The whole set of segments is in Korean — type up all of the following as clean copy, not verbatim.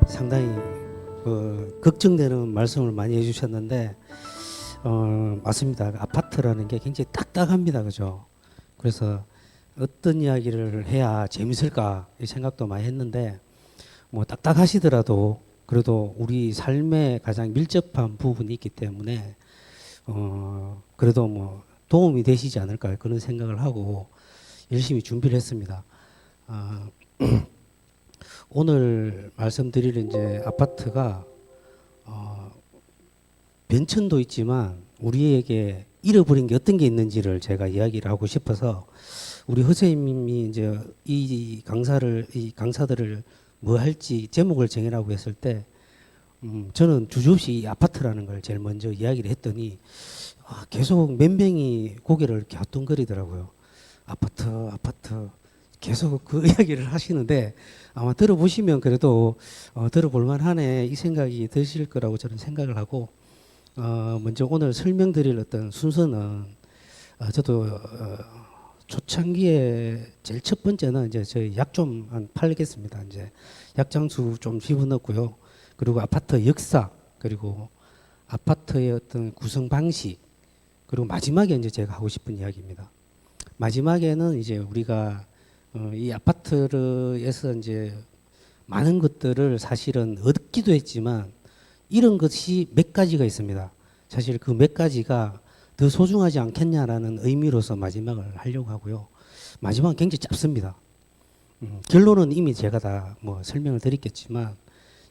상당히 걱정되는 말씀을 많이 해주셨는데 맞습니다. 아파트라는 게 굉장히 딱딱합니다, 그죠? 그래서 어떤 이야기를 해야 재밌을까 이 생각도 많이 했는데 뭐 딱딱하시더라도 그래도 우리 삶에 가장 밀접한 부분이 있기 때문에 그래도 뭐 도움이 되시지 않을까 그런 생각을 하고 열심히 준비를 했습니다. 오늘 말씀드릴 이제 아파트가 변천도 있지만 우리에게 잃어버린 게 어떤 게 있는지를 제가 이야기를 하고 싶어서 우리 허세님이 이제 이 강사들을 뭐 할지 제목을 정해라고 했을 때 저는 주저없이 이 아파트라는 걸 제일 먼저 이야기를 했더니 계속 몇 명이 고개를 이렇게 갸우뚱거리더라고요. 아파트 계속 그 이야기를 하시는데 아마 들어보시면 그래도 들어볼 만하네 이 생각이 드실 거라고 저는 생각을 하고 먼저 오늘 설명드릴 어떤 순서는 저도 초창기에 제일 첫 번째는 이제 저희 약 좀 팔겠습니다. 이제 약장수 좀 집어넣고요. 그리고 아파트 역사 그리고 아파트의 어떤 구성 방식 그리고 마지막에 이제 제가 하고 싶은 이야기입니다. 마지막에는 이제 우리가 이 아파트에서 이제 많은 것들을 사실은 얻기도 했지만 이런 것이 몇 가지가 있습니다. 사실 그 몇 가지가 더 소중하지 않겠냐라는 의미로서 마지막을 하려고 하고요. 마지막은 굉장히 짧습니다. 결론은 이미 제가 다 뭐 설명을 드렸겠지만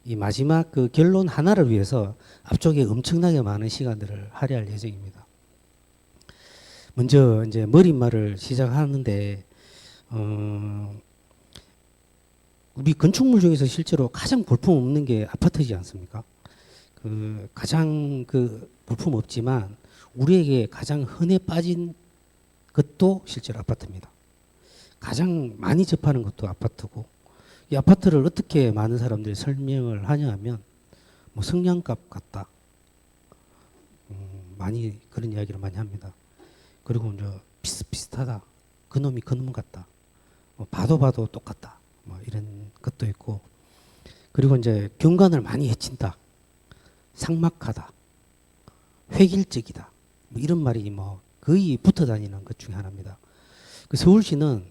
이 마지막 그 결론 하나를 위해서 앞쪽에 엄청나게 많은 시간들을 할애할 예정입니다. 먼저 이제 머릿말을 시작하는데 우리 건축물 중에서 실제로 가장 볼품 없는 게 아파트지 않습니까? 그 가장 그 볼품 없지만 우리에게 가장 흔해 빠진 것도 실제로 아파트입니다. 가장 많이 접하는 것도 아파트고 이 아파트를 어떻게 많은 사람들이 설명을 하냐 하면 뭐 성냥갑 같다. 많이 그런 이야기를 많이 합니다. 그리고 이제 비슷비슷하다. 그놈이 그놈 같다. 뭐 봐도 똑같다. 뭐 이런 것도 있고 그리고 이제 경관을 많이 해친다. 삭막하다. 획일적이다. 뭐 이런 말이 뭐 거의 붙어 다니는 것 중에 하나입니다. 그 서울시는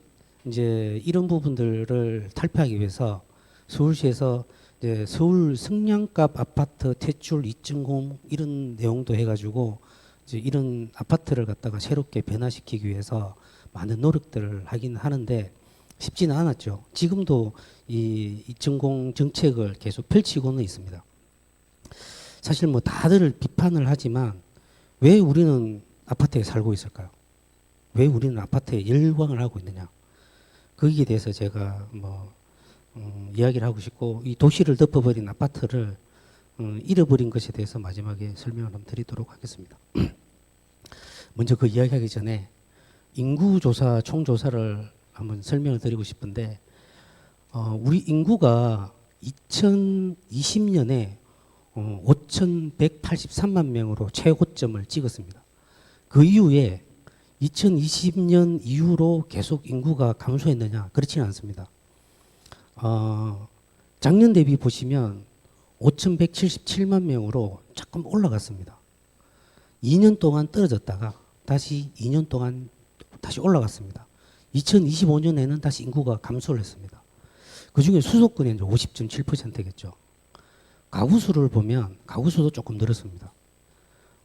이제 이런 부분들을 탈피하기 위해서 서울시에서 이제 서울 성냥갑 아파트 퇴출 2.0 이런 내용도 해가지고 이제 이런 아파트를 갖다가 새롭게 변화시키기 위해서 많은 노력들을 하긴 하는데 쉽지는 않았죠. 지금도 이 2.0 정책을 계속 펼치고는 있습니다. 사실 뭐 다들 비판을 하지만 왜 우리는 아파트에 살고 있을까요? 왜 우리는 아파트에 열광을 하고 있느냐? 거기에 대해서 제가 뭐 이야기를 하고 싶고 이 도시를 덮어버린 아파트를 잃어버린 것에 대해서 마지막에 설명을 한번 드리도록 하겠습니다. 먼저 그 이야기하기 전에 인구조사 총조사를 한번 설명을 드리고 싶은데 우리 인구가 2020년에 5,183만 명으로 최고점을 찍었습니다. 그 이후에 2020년 이후로 계속 인구가 감소했느냐? 그렇지는 않습니다. 작년 대비 보시면 5,177만 명으로 조금 올라갔습니다. 2년 동안 떨어졌다가 다시 2년 동안 다시 올라갔습니다. 2025년에는 다시 인구가 감소를 했습니다. 그 중에 수도권이 이제 50.7%겠죠. 가구 수를 보면 가구 수도 조금 늘었습니다.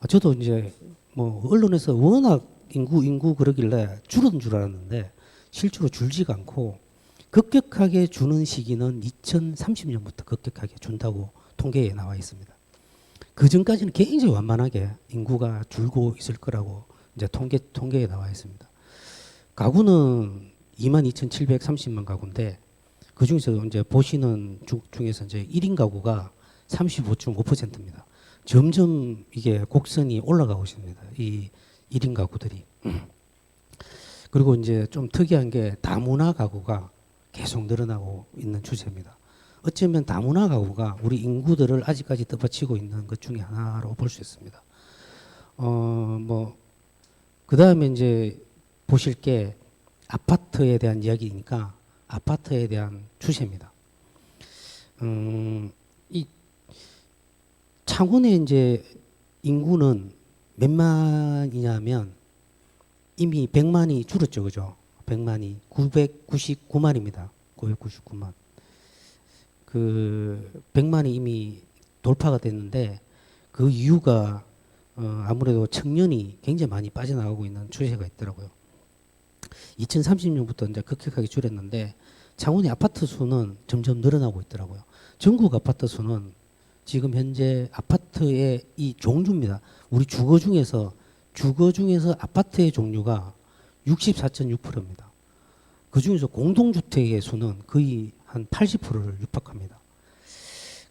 저도 이제 뭐 언론에서 워낙 인구 그러길래 줄은 줄 알았는데 실제로 줄지가 않고 급격하게 주는 시기는 2030년부터 급격하게 준다고 통계에 나와 있습니다. 그 전까지는 굉장히 완만하게 인구가 줄고 있을 거라고 이제 통계에 나와 있습니다. 가구는 22,730만 가구인데 그 중에서 이제 보시는 중에서 이제 1인 가구가 35.5%입니다. 점점 이게 곡선이 올라가고 있습니다. 이 1인 가구들이. 그리고 이제 좀 특이한 게 다문화 가구가 계속 늘어나고 있는 추세입니다. 어쩌면 다문화 가구가 우리 인구들을 아직까지 떠받치고 있는 것 중에 하나로 볼 수 있습니다. 뭐 그다음에 이제 보실 게 아파트에 대한 이야기니까 아파트에 대한 추세입니다. 이 창원의 이제 인구는 몇만이냐면 이미 100만이 줄었죠, 그죠? 100만이 999만입니다. 999만. 그 100만이 이미 돌파가 됐는데 그 이유가 아무래도 청년이 굉장히 많이 빠져나가고 있는 추세가 있더라고요. 2030년부터 이제 급격하게 줄였는데 창원의 아파트 수는 점점 늘어나고 있더라고요. 전국 아파트 수는 지금 현재 아파트의 이 종류입니다. 우리 주거 중에서 아파트의 종류가 64.6%입니다. 그 중에서 공동주택의 수는 거의 한 80%를 육박합니다.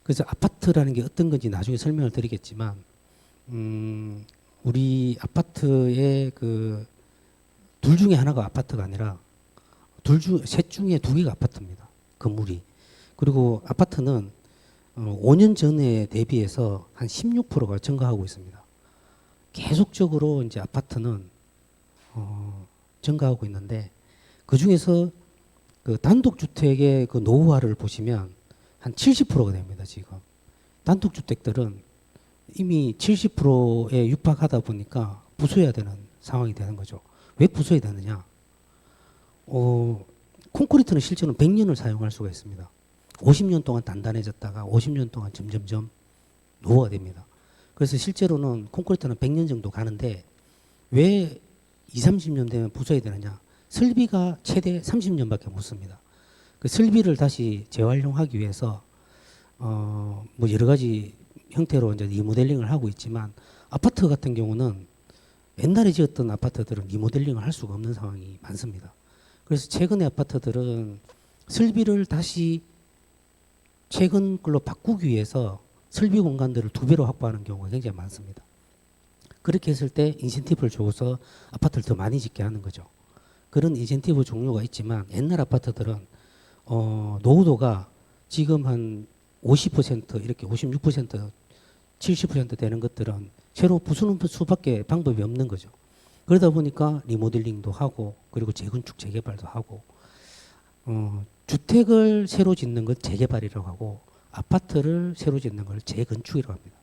그래서 아파트라는 게 어떤 건지 나중에 설명을 드리겠지만, 우리 아파트의 그 둘 중에 하나가 아파트가 아니라 셋 중에 두 개가 아파트입니다. 건물이. 그리고 아파트는 5년 전에 대비해서 한 16%가 증가하고 있습니다. 계속적으로 이제 아파트는 증가하고 있는데 그 중에서 그 단독주택의 그 노후화를 보시면 한 70%가 됩니다. 지금 단독주택들은 이미 70%에 육박하다 보니까 부숴야 되는 상황이 되는 거죠. 왜 부숴야 되느냐? 콘크리트는 실제로 100년을 사용할 수가 있습니다. 50년 동안 단단해졌다가 50년 동안 점점점 노후화됩니다. 그래서 실제로는 콘크리트는 100년 정도 가는데 왜 20, 30년 되면 부숴야 되느냐? 설비가 최대 30년밖에 못 씁니다. 그 설비를 다시 재활용하기 위해서 뭐 여러 가지 형태로 이제 리모델링을 하고 있지만 아파트 같은 경우는 옛날에 지었던 아파트들은 리모델링을 할 수가 없는 상황이 많습니다. 그래서 최근의 아파트들은 설비를 다시 최근 걸로 바꾸기 위해서 설비 공간들을 2배로 확보하는 경우가 굉장히 많습니다. 그렇게 했을 때 인센티브를 줘서 아파트를 더 많이 짓게 하는 거죠. 그런 인센티브 종류가 있지만 옛날 아파트들은 노후도가 지금 한 50% 이렇게 56% 70% 되는 것들은 새로 부수는 수밖에 방법이 없는 거죠. 그러다 보니까 리모델링도 하고 그리고 재건축 재개발도 하고 주택을 새로 짓는 걸 재개발이라고 하고 아파트를 새로 짓는 걸 재건축이라고 합니다.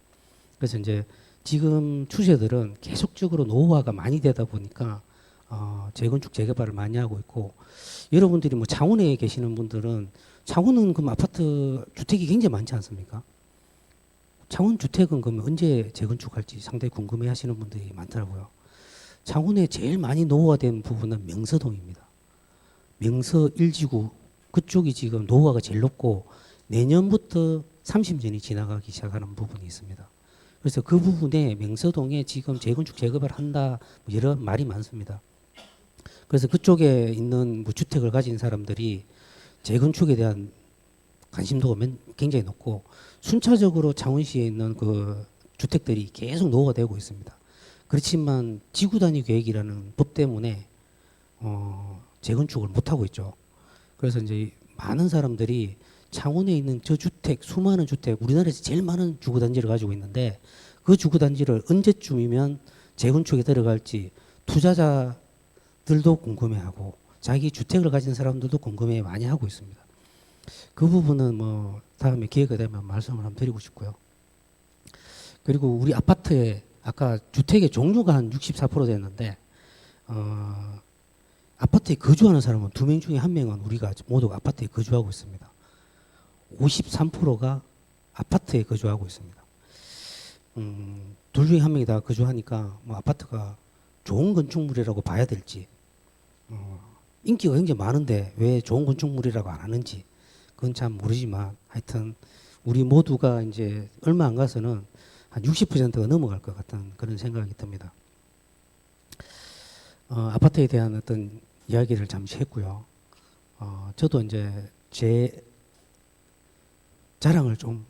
그래서 이제 지금 추세들은 계속적으로 노후화가 많이 되다 보니까 재건축 재개발을 많이 하고 있고 여러분들이 뭐 창원에 계시는 분들은 창원은 그럼 아파트 주택이 굉장히 많지 않습니까? 창원 주택은 그러면 언제 재건축할지 상당히 궁금해 하시는 분들이 많더라고요. 창원에 제일 많이 노후화된 부분은 명서동입니다. 명서 1지구 그쪽이 지금 노후화가 제일 높고 내년부터 30년이 지나가기 시작하는 부분이 있습니다. 그래서 그 부분에 명서동에 지금 재건축 재개발 한다 뭐 여러 말이 많습니다. 그래서 그쪽에 있는 뭐 주택을 가진 사람들이 재건축에 대한 관심도가 굉장히 높고 순차적으로 창원시에 있는 그 주택들이 계속 노후가 되고 있습니다. 그렇지만 지구 단위 계획이라는 법 때문에 재건축을 못 하고 있죠. 그래서 이제 많은 사람들이 창원에 있는 저 주택, 수많은 주택, 우리나라에서 제일 많은 주거 단지를 가지고 있는데 그 주거 단지를 언제쯤이면 재건축에 들어갈지 투자자들도 궁금해하고 자기 주택을 가진 사람들도 궁금해 많이 하고 있습니다. 그 부분은 뭐 다음에 기회가 되면 말씀을 한번 드리고 싶고요. 그리고 우리 아파트에 아까 주택의 종류가 한 64% 됐는데 아파트에 거주하는 사람은 2명 중에 1명은 우리가 모두 아파트에 거주하고 있습니다. 53%가 아파트에 거주하고 있습니다. 둘 중에 1명이 다 거주하니까 뭐 아파트가 좋은 건축물이라고 봐야 될지 인기가 굉장히 많은데 왜 좋은 건축물이라고 안 하는지 그건 참 모르지만 하여튼 우리 모두가 이제 얼마 안 가서는 한 60%가 넘어갈 것 같은 그런 생각이 듭니다. 아파트에 대한 어떤 이야기를 잠시 했고요. 저도 이제 제 자랑을 좀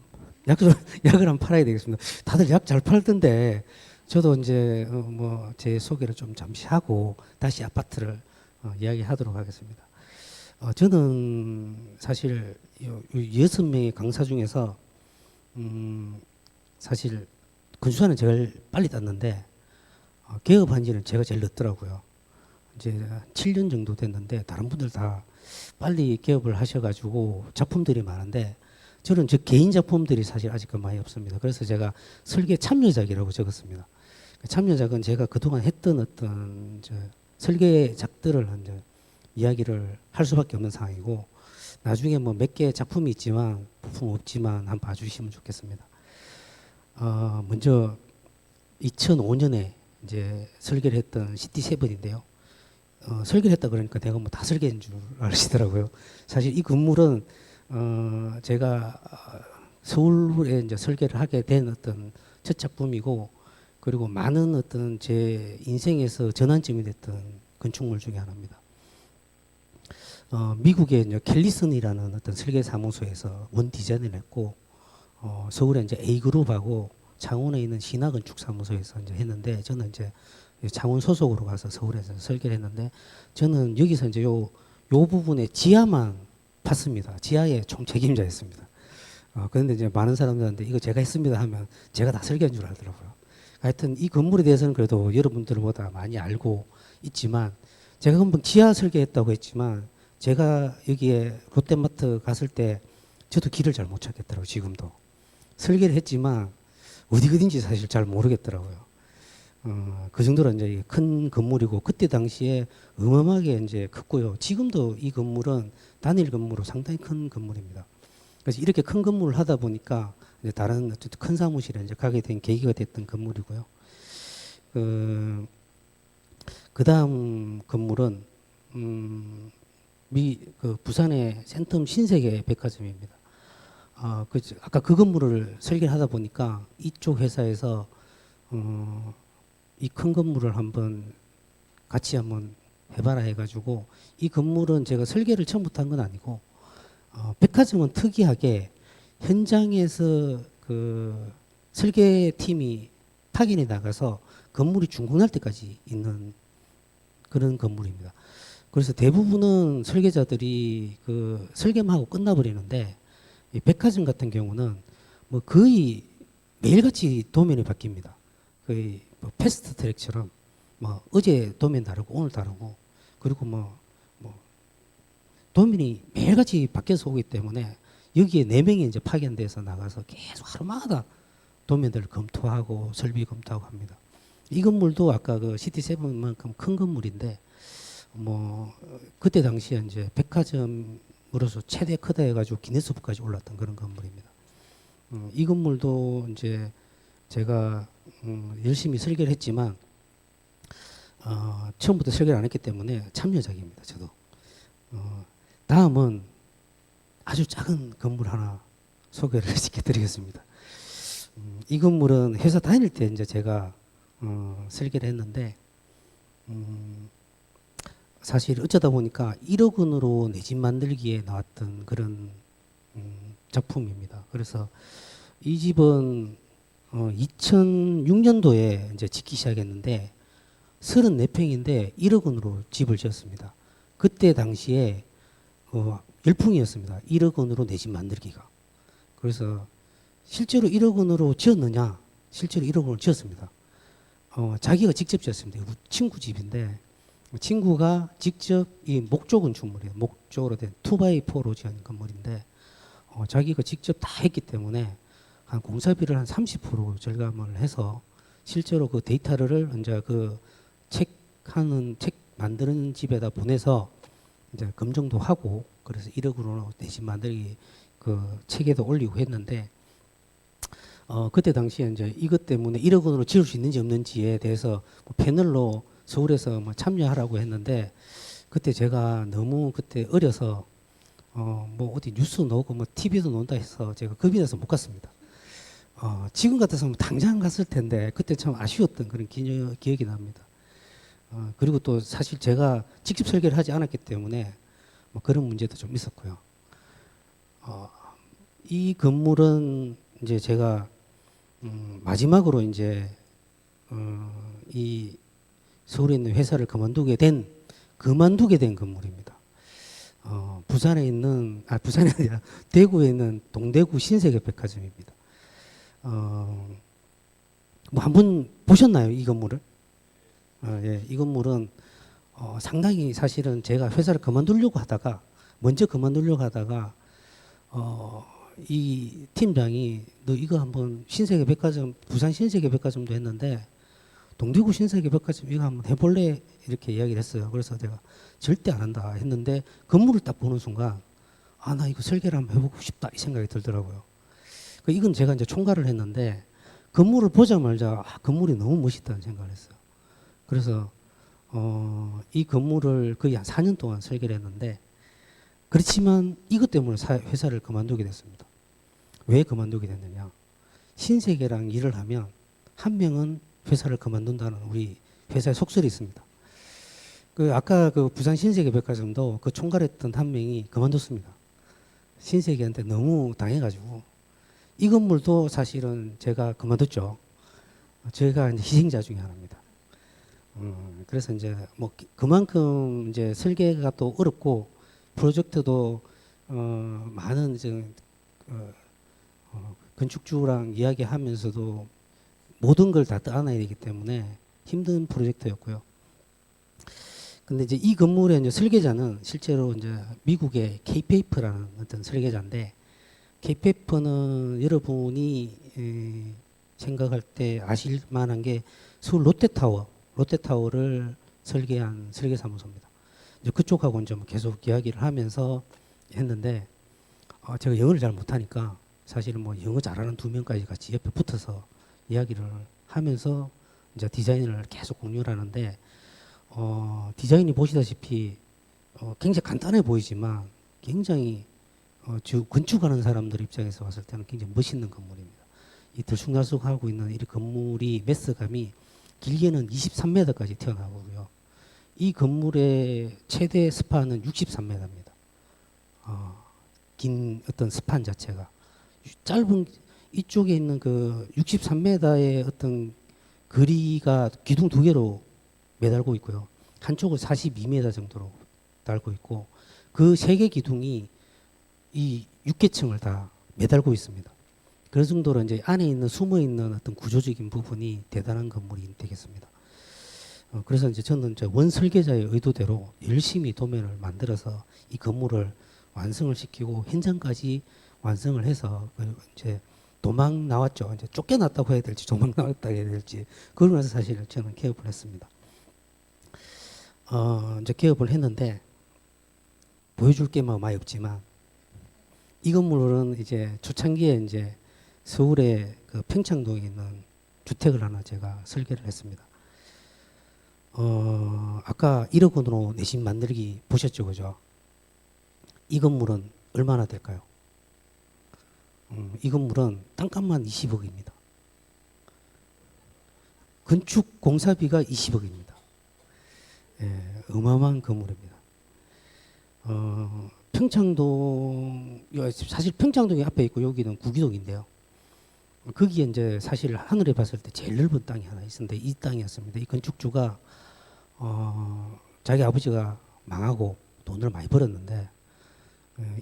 약을 한번 팔아야 되겠습니다. 다들 약 잘 팔던데 저도 이제 뭐 제 소개를 좀 잠시 하고 다시 아파트를 이야기하도록 하겠습니다. 저는 사실 6명의 강사 중에서 사실 건축사는 제일 빨리 땄는데 개업한 지는 제가 제일 늦더라고요. 이제 7년 정도 됐는데 다른 분들 다 빨리 개업을 하셔가지고 작품들이 많은데 저는 저 개인 작품들이 사실 아직 많이 없습니다. 그래서 제가 설계 참여작이라고 적었습니다. 참여작은 제가 그동안 했던 어떤 설계작들을 이제 이야기를 할 수밖에 없는 상황이고 나중에 뭐 몇 개 작품이 있지만 부품 없지만 한번 봐주시면 좋겠습니다. 먼저 2005년에 이제 설계를 했던 CT7인데요. 설계를 했다 그러니까 내가 뭐 다 설계한 줄 아시더라고요. 사실 이 건물은 제가 서울에 이제 설계를 하게 된 어떤 첫 작품이고 그리고 많은 어떤 제 인생에서 전환점이 됐던 건축물 중에 하나입니다. 미국의 이제 켈리슨이라는 어떤 설계 사무소에서 원 디자인을 했고 서울에 이제 A그룹하고 창원에 있는 신화건축사무소에서 이제 했는데 저는 이제 창원 소속으로 가서 서울에서 설계를 했는데 저는 여기서 이제 요 부분에 지하만 팠습니다. 지하의 총 책임자였습니다. 그런데 이제 많은 사람들한테 이거 제가 했습니다 하면 제가 다 설계한 줄 알더라고요. 하여튼 이 건물에 대해서는 그래도 여러분들보다 많이 알고 있지만 제가 금방 지하 설계했다고 했지만 제가 여기에 롯데마트 갔을 때 저도 길을 잘 못 찾겠더라고요. 지금도 설계를 했지만 어디인지 사실 잘 모르겠더라고요. 그 정도로 이제 큰 건물이고 그때 당시에 어마어마하게 이제 컸고요. 지금도 이 건물은 단일 건물로 상당히 큰 건물입니다. 그래서 이렇게 큰 건물을 하다 보니까 이제 다른 어쨌든 큰 사무실에 이제 가게 된 계기가 됐던 건물이고요. 그 다음 건물은 부산의 센텀 신세계 백화점입니다. 아까 그 건물을 설계를 하다 보니까 이쪽 회사에서 이 큰 건물을 한번 같이 한번 해봐라 해가지고 이 건물은 제가 설계를 처음부터 한 건 아니고 백화점은 특이하게 현장에서 그 설계팀이 파견에 나가서 건물이 준공할 때까지 있는 그런 건물입니다. 그래서 대부분은 설계자들이 그 설계만 하고 끝나버리는데 이 백화점 같은 경우는 뭐 거의 매일같이 도면이 바뀝니다. 거의 뭐 패스트 트랙처럼 뭐 어제 도면 다르고 오늘 다르고 그리고 뭐 도면이 매일같이 바뀌어서 오기 때문에 여기에 4명이 이제 파견돼서 나가서 계속 하루마다 도면들을 검토하고 설비 검토하고 합니다. 이 건물도 아까 그 CT7만큼 큰 건물인데 뭐 그때 당시에 이제 백화점으로서 최대 크다 해가지고 기네스북까지 올랐던 그런 건물입니다. 이 건물도 이제 제가 열심히 설계를 했지만 처음부터 설계를 안 했기 때문에 참여작입니다. 저도. 다음은 아주 작은 건물 하나 소개를 시켜드리겠습니다. 이 건물은 회사 다닐 때 이제 제가 설계를 했는데 사실 어쩌다 보니까 1억 원으로 내 집 만들기에 나왔던 그런 작품입니다. 그래서 이 집은 2006년도에 이제 짓기 시작했는데 34평인데 1억 원으로 집을 지었습니다. 그때 당시에 열풍이었습니다. 1억 원으로 내 집 만들기가. 그래서 실제로 1억 원으로 지었느냐? 실제로 1억 원으로 지었습니다. 자기가 직접 지었습니다. 친구 집인데 친구가 직접 이 목조 건축물이에요. 목조로 된 2x4로 지은 건물인데 자기가 직접 다 했기 때문에 한 공사비를 한 30% 절감을 해서 실제로 그 데이터를 이제 그 책 만드는 집에다 보내서 이제 검증도 하고 그래서 1억으로 내 집 만들기 그 책에도 올리고 했는데 그때 당시에 이제 이것 때문에 1억 원으로 지을 수 있는지 없는지에 대해서 뭐 패널로 서울에서 뭐 참여하라고 했는데 그때 제가 너무 그때 어려서 뭐 어디 뉴스 나오고 뭐 TV도 나온다 해서 제가 겁이 나서 못 갔습니다. 지금 같아서는 당장 갔을 텐데 그때 참 아쉬웠던 그런 기억이 납니다. 그리고 또 사실 제가 직접 설계를 하지 않았기 때문에 뭐 그런 문제도 좀 있었고요. 이 건물은 이제 제가 마지막으로 이제 이 서울에 있는 회사를 그만두게 된 건물입니다. 부산이 아니라 대구에 있는 동대구 신세계 백화점입니다. 뭐 한번 보셨나요, 이 건물을? 예, 이 건물은 상당히 사실은 제가 회사를 그만두려고 하다가 먼저 그만두려고 하다가 이 팀장이 너 이거 한번 신세계백화점 부산 신세계백화점도 했는데 동대구 신세계백화점 이거 한번 해볼래 이렇게 이야기를 했어요. 그래서 제가 절대 안 한다 했는데 건물을 딱 보는 순간 아 나 이거 설계를 한번 해보고 싶다 이 생각이 들더라고요. 이건 제가 이제 총괄을 했는데 건물을 보자마자 건물이 너무 멋있다는 생각을 했어요. 그래서 이 건물을 거의 한 4년 동안 설계를 했는데 그렇지만 이것 때문에 회사를 그만두게 됐습니다. 왜 그만두게 됐느냐? 신세계랑 일을 하면 한 명은 회사를 그만둔다는 우리 회사의 속설이 있습니다. 아까 그 부산 신세계백화점도 그 총괄했던 한 명이 그만뒀습니다. 신세계한테 너무 당해가지고 이 건물도 사실은 제가 그만뒀죠. 제가 이제 희생자 중에 하나입니다. 그래서 이제 뭐 그만큼 이제 설계가 또 어렵고 프로젝트도 많은 이제 건축주랑 이야기하면서도 모든 걸 다 떠안아야 되기 때문에 힘든 프로젝트였고요. 근데 이제 이 건물의 이제 설계자는 실제로 이제 미국의 K-페이퍼라는 어떤 설계자인데 K-페이퍼는 여러분이 생각할 때 아실 만한 게 서울 롯데타워를 설계한 설계사무소입니다. 이제 그쪽하고 이제 계속 이야기를 하면서 했는데 제가 영어를 잘 못하니까 사실은 뭐 영어 잘하는 두 명까지 같이 옆에 붙어서 이야기를 하면서 이제 디자인을 계속 공유를 하는데 디자인이 보시다시피 굉장히 간단해 보이지만 굉장히 건축하는 사람들 입장에서 봤을 때는 굉장히 멋있는 건물입니다. 이 들쑥날쑥하고 있는 이 건물이 매스감이 길게는 23m까지 튀어나오고요. 이 건물의 최대 스판은 63m입니다. 긴 어떤 스판 자체가 짧은 이쪽에 있는 그 63m의 어떤 거리가 기둥 두 개로 매달고 있고요. 한쪽은 42m 정도로 달고 있고 그 세 개 기둥이 이 6계층을 다 매달고 있습니다. 그 정도로 이제 안에 있는 숨어 있는 어떤 구조적인 부분이 대단한 건물이 되겠습니다. 그래서 이제 저는 이제 원 설계자의 의도대로 열심히 도면을 만들어서 이 건물을 완성을 시키고 현장까지 완성을 해서 이제 도망 나왔죠. 이제 쫓겨났다고 해야 될지 도망 나왔다고 해야 될지 그러면서 사실 저는 개업을 했습니다. 이제 개업을 했는데 보여줄 게 뭐 많이 없지만 이 건물은 이제 초창기에 이제 서울의 그 평창동에 있는 주택을 하나 제가 설계를 했습니다. 아까 1억 원으로 내 집 만들기 보셨죠, 그죠? 이 건물은 얼마나 될까요? 이 건물은 땅값만 20억입니다. 건축 공사비가 20억입니다. 예, 어마어마한 건물입니다. 평창동, 사실 평창동이 앞에 있고 여기는 구기동인데요. 거기에 이제 사실 하늘에 봤을 때 제일 넓은 땅이 하나 있었는데 이 땅이었습니다. 이 건축주가 자기 아버지가 망하고 돈을 많이 벌었는데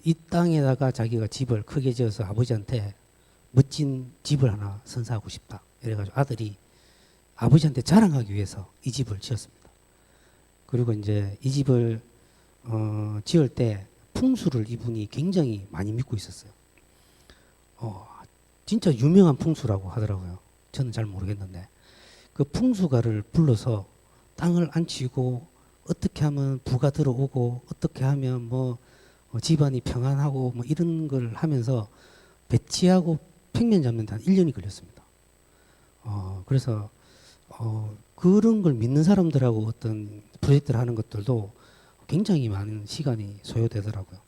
이 땅에다가 자기가 집을 크게 지어서 아버지한테 멋진 집을 하나 선사하고 싶다. 이래가지고 아들이 아버지한테 자랑하기 위해서 이 집을 지었습니다. 그리고 이제 이 집을 지을 때 풍수를 이분이 굉장히 많이 믿고 있었어요. 진짜 유명한 풍수라고 하더라고요. 저는 잘 모르겠는데 그 풍수가를 불러서 땅을 안 치고 어떻게 하면 부가 들어오고 어떻게 하면 뭐 집안이 평안하고 뭐 이런 걸 하면서 배치하고 평면 잡는 데 한 1년이 걸렸습니다. 그래서 그런 걸 믿는 사람들하고 어떤 프로젝트를 하는 것들도 굉장히 많은 시간이 소요되더라고요.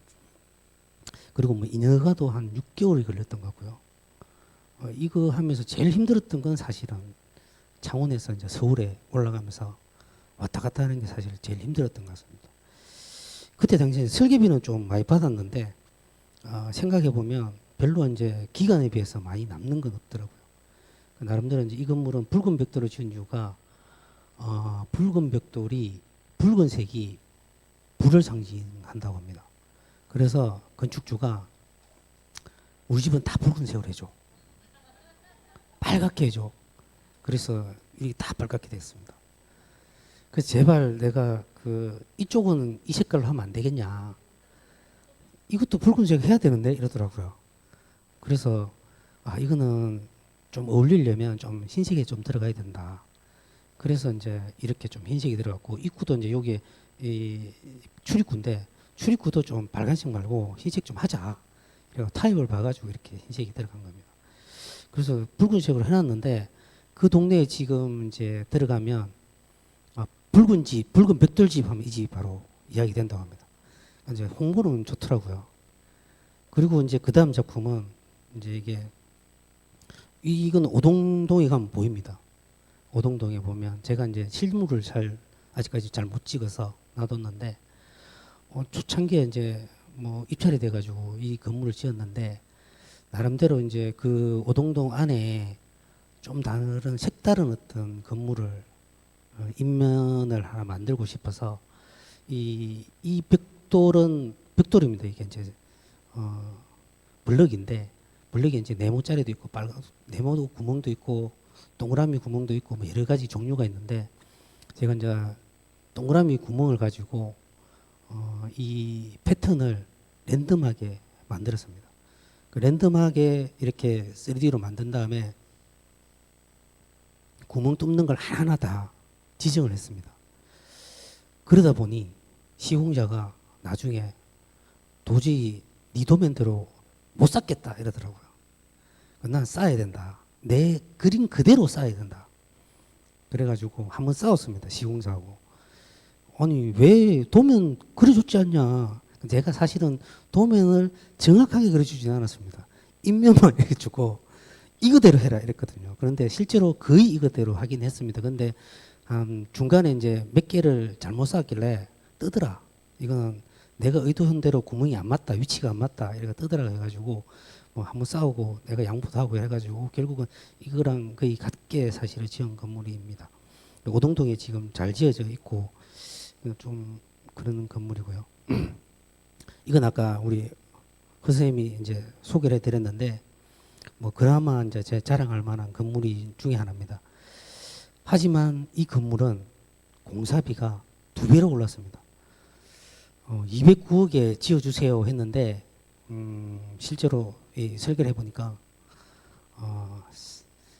그리고 뭐 인허가도 한 6개월이 걸렸던 것 같고요. 이거 하면서 제일 힘들었던 건 사실은 창원에서 이제 서울에 올라가면서 왔다 갔다 하는 게 사실 제일 힘들었던 것 같습니다. 그때 당시에 설계비는 좀 많이 받았는데 생각해 보면 별로 이제 기간에 비해서 많이 남는 건 없더라고요. 나름대로 이제 이 건물은 붉은 벽돌을 지은 이유가 붉은 벽돌이 붉은색이 불을 상징한다고 합니다. 그래서 건축주가 우리 집은 다 붉은색으로 해줘. 빨갛게 해줘. 그래서 이게 다 빨갛게 됐습니다. 그래서 제발 내가 이쪽은 이 색깔로 하면 안 되겠냐. 이것도 붉은색 해야 되는데 이러더라고요. 그래서 이거는 좀 어울리려면 좀 흰색이 좀 들어가야 된다. 그래서 이제 이렇게 좀 흰색이 들어갔고 입구도 이제 여기 이 출입구인데 출입구도 좀 빨간색 말고 흰색 좀 하자. 그래서 타입을 봐가지고 이렇게 흰색이 들어간 겁니다. 그래서 붉은색으로 해놨는데 그 동네에 지금 이제 들어가면 붉은 집, 붉은 벽돌집 하면 이 집 바로 이야기 된다고 합니다. 이제 홍보는 좋더라고요. 그리고 이제 그 다음 작품은 이제 이건 오동동에 가면 보입니다. 오동동에 보면 제가 이제 실물을 아직까지 잘 못 찍어서 놔뒀는데 초창기에 이제 뭐 입찰이 돼가지고 이 건물을 지었는데 나름대로 이제 그 오동동 안에 좀 다른 색다른 어떤 건물을 인면을 하나 만들고 싶어서 이 벽돌입니다. 이게 이제 블럭인데 블럭이 이제 네모짜리도 있고 빨간 네모 구멍도 있고 동그라미 구멍도 있고 뭐 여러 가지 종류가 있는데 제가 이제 동그라미 구멍을 가지고 이 패턴을 랜덤하게 만들었습니다. 그 랜덤하게 이렇게 3D로 만든 다음에 구멍 뚫는 걸 하나하나 다 지정을 했습니다. 그러다 보니 시공자가 나중에 도저히 네 도면대로 못 쌓겠다 이러더라고요. 난 쌓아야 된다. 내 그림 그대로 쌓아야 된다. 그래가지고 한번 싸웠습니다. 시공사하고. 아니 왜 도면 그려줬지 않냐. 제가 사실은 도면을 정확하게 그려주지 않았습니다. 인면만 해주고 이거대로 해라 이랬거든요. 그런데 실제로 거의 이거대로 하긴 했습니다. 근데 중간에 이제 몇 개를 잘못 쌓았길래 뜨더라. 이거는 내가 의도한 대로 구멍이 안 맞다, 위치가 안 맞다 이렇게 뜨더라 해가지고 뭐 한번 싸우고 내가 양보도 하고 해가지고 결국은 이거랑 거의 같게 사실을 지은 건물입니다. 오동동에 지금 잘 지어져 있고 좀 그런 건물이고요. 이건 아까 우리 허 선생님이 이제 소개를 해드렸는데 뭐 그나마 이제 제 자랑할 만한 건물이 중에 하나입니다. 하지만 이 건물은 공사비가 2배로 올랐습니다. 209억에 지어주세요 했는데 실제로 설계를 해보니까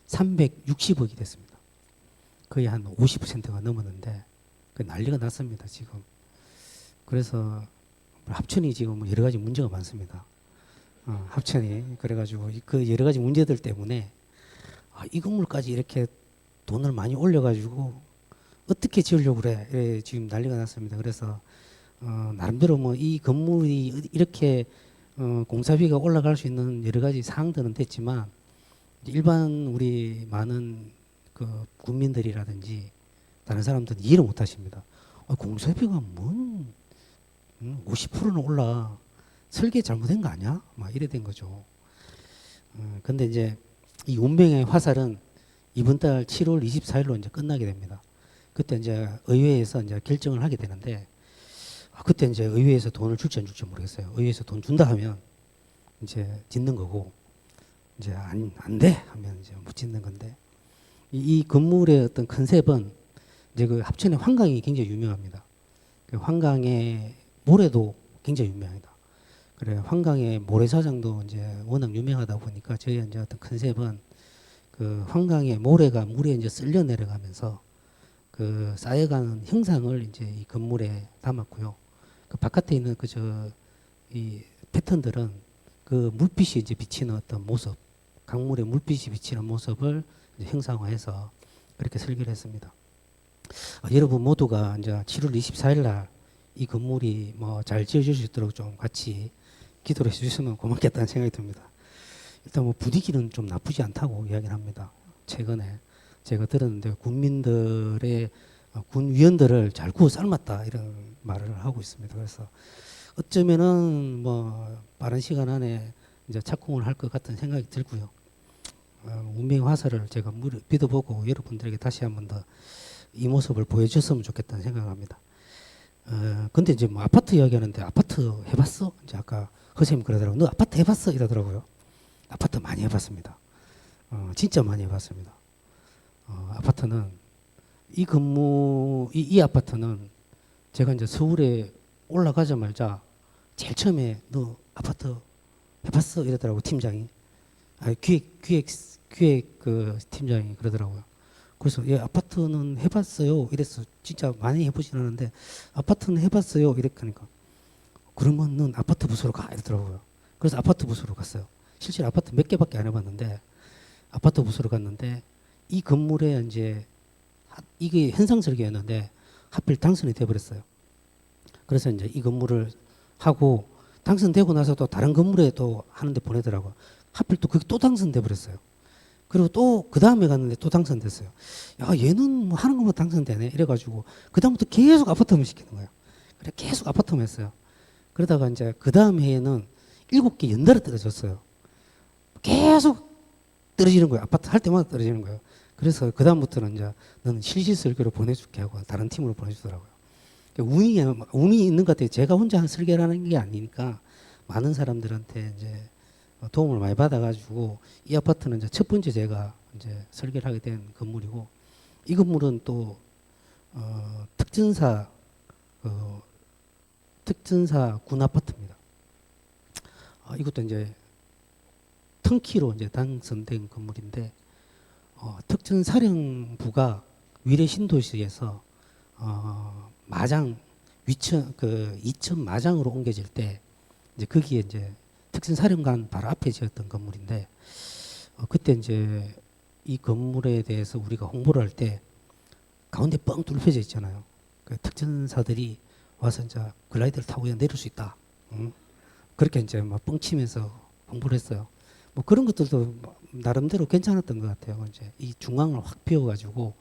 360억이 됐습니다. 거의 한 50%가 넘었는데 난리가 났습니다 지금. 그래서 합천이 지금 여러 가지 문제가 많습니다. 합천이 그래가지고 그 여러 가지 문제들 때문에 이 건물까지 이렇게 돈을 많이 올려가지고 어떻게 지으려고 그래 지금 난리가 났습니다. 그래서 나름대로 뭐 이 건물이 이렇게 공사비가 올라갈 수 있는 여러 가지 사항들은 됐지만 일반 우리 많은 그 국민들이라든지 다른 사람들은 이해를 못 하십니다. 공사비가 뭔 50%는 올라 설계 잘못된 거 아니야? 막 이래 된 거죠. 근데 이제 이 운명의 화살은 이번 달 7월 24일로 이제 끝나게 됩니다. 그때 이제 의회에서 이제 결정을 하게 되는데 그때 이제 의회에서 돈을 줄지 안 줄지 모르겠어요. 의회에서 돈 준다 하면 이제 짓는 거고 이제 안 돼 하면 이제 못 짓는 건데 이 건물의 어떤 컨셉은 이제 그 합천의 환강이 굉장히 유명합니다. 그 환강의 모래도 굉장히 유명합니다. 그래 환강의 모래사장도 이제 워낙 유명하다 보니까 저희 이제 어떤 컨셉은 그 환강의 모래가 물에 이제 쓸려 내려가면서 그 쌓여가는 형상을 이제 이 건물에 담았고요. 그 바깥에 있는 이 패턴들은 그 물빛이 이제 비치는 어떤 모습, 강물에 물빛이 비치는 모습을 이제 형상화해서 그렇게 설계를 했습니다. 여러분 모두가 이제 7월 24일 날 이 건물이 뭐 잘 지어질 수 있도록 좀 같이 기도를 해주시면 고맙겠다는 생각이 듭니다. 일단 뭐 분위기는 좀 나쁘지 않다고 이야기를 합니다. 최근에 제가 들었는데 군민들의 군위원들을 잘 구워 삶았다 이런 말을 하고 있습니다. 그래서 어쩌면은 뭐 빠른 시간 안에 이제 착공을 할 것 같은 생각이 들고요. 운명의 화살을 제가 믿어보고 여러분들에게 다시 한번 더 이 모습을 보여줬으면 좋겠다는 생각을 합니다. 근데 이제 뭐 아파트 이야기하는데 아파트 해봤어? 이제 아까 허쌤이 그러더라고요. 너 아파트 해봤어? 이러더라고요. 아파트 많이 해봤습니다. 진짜 많이 해봤습니다. 아파트는 이 아파트는 제가 이제 서울에 올라가자마자 제일 처음에 너 아파트 해봤어? 이러더라고 팀장이. 아, 기획 그 팀장이 그러더라고요. 그래서 예 아파트는 해봤어요. 이랬어. 진짜 많이 해보진 않았는데 아파트는 해봤어요. 이랬으니까 그러면은 아파트 부서로 가 이러더라고요. 그래서 아파트 부서로 갔어요. 실제 아파트 몇 개밖에 안 해봤는데 아파트 부서로 갔는데 이 건물에 이제 이게 현상 설계였는데 하필 당선이 돼버렸어요. 그래서 이제 이 건물을 하고 당선되고 나서 또 다른 건물에 또 하는데 보내더라고요. 하필 또 그게 또 당선돼 버렸어요. 그리고 또 그 다음에 갔는데 또 당선됐어요. 야 얘는 뭐 하는 것만 당선되네 이래가지고 그 다음부터 계속 아파트만 시키는 거예요. 그래 계속 아파트만 했어요. 그러다가 이제 그 다음 해에는 7개 연달아 떨어졌어요. 계속 떨어지는 거예요. 아파트 할 때마다 떨어지는 거예요. 그래서 그 다음부터는 이제 너는 실시 설계로 보내줄게 하고 다른 팀으로 보내주더라고요. 운이 있는 것 같아요. 제가 혼자 설계를 하는 게 아니니까 많은 사람들한테 이제 도움을 많이 받아가지고 이 아파트는 이제 첫 번째 제가 이제 설계를 하게 된 건물이고 이 건물은 또 특전사 특전사 군 아파트입니다. 이것도 이제 턴키로 이제 당선된 건물인데 특전사령부가 위례 신도시에서 마장 이천 마장으로 옮겨질 때 이제 거기에 이제 특전사령관 바로 앞에 지었던 건물인데 그때 이제 이 건물에 대해서 우리가 홍보를 할 때 가운데 뻥 뚫혀져 있잖아요. 그 특전사들이 와서 이제 글라이더를 타고 그냥 내릴 수 있다. 응? 그렇게 이제 막 뻥치면서 홍보를 했어요. 뭐 그런 것들도 나름대로 괜찮았던 것 같아요. 이제 이 중앙을 확 비워가지고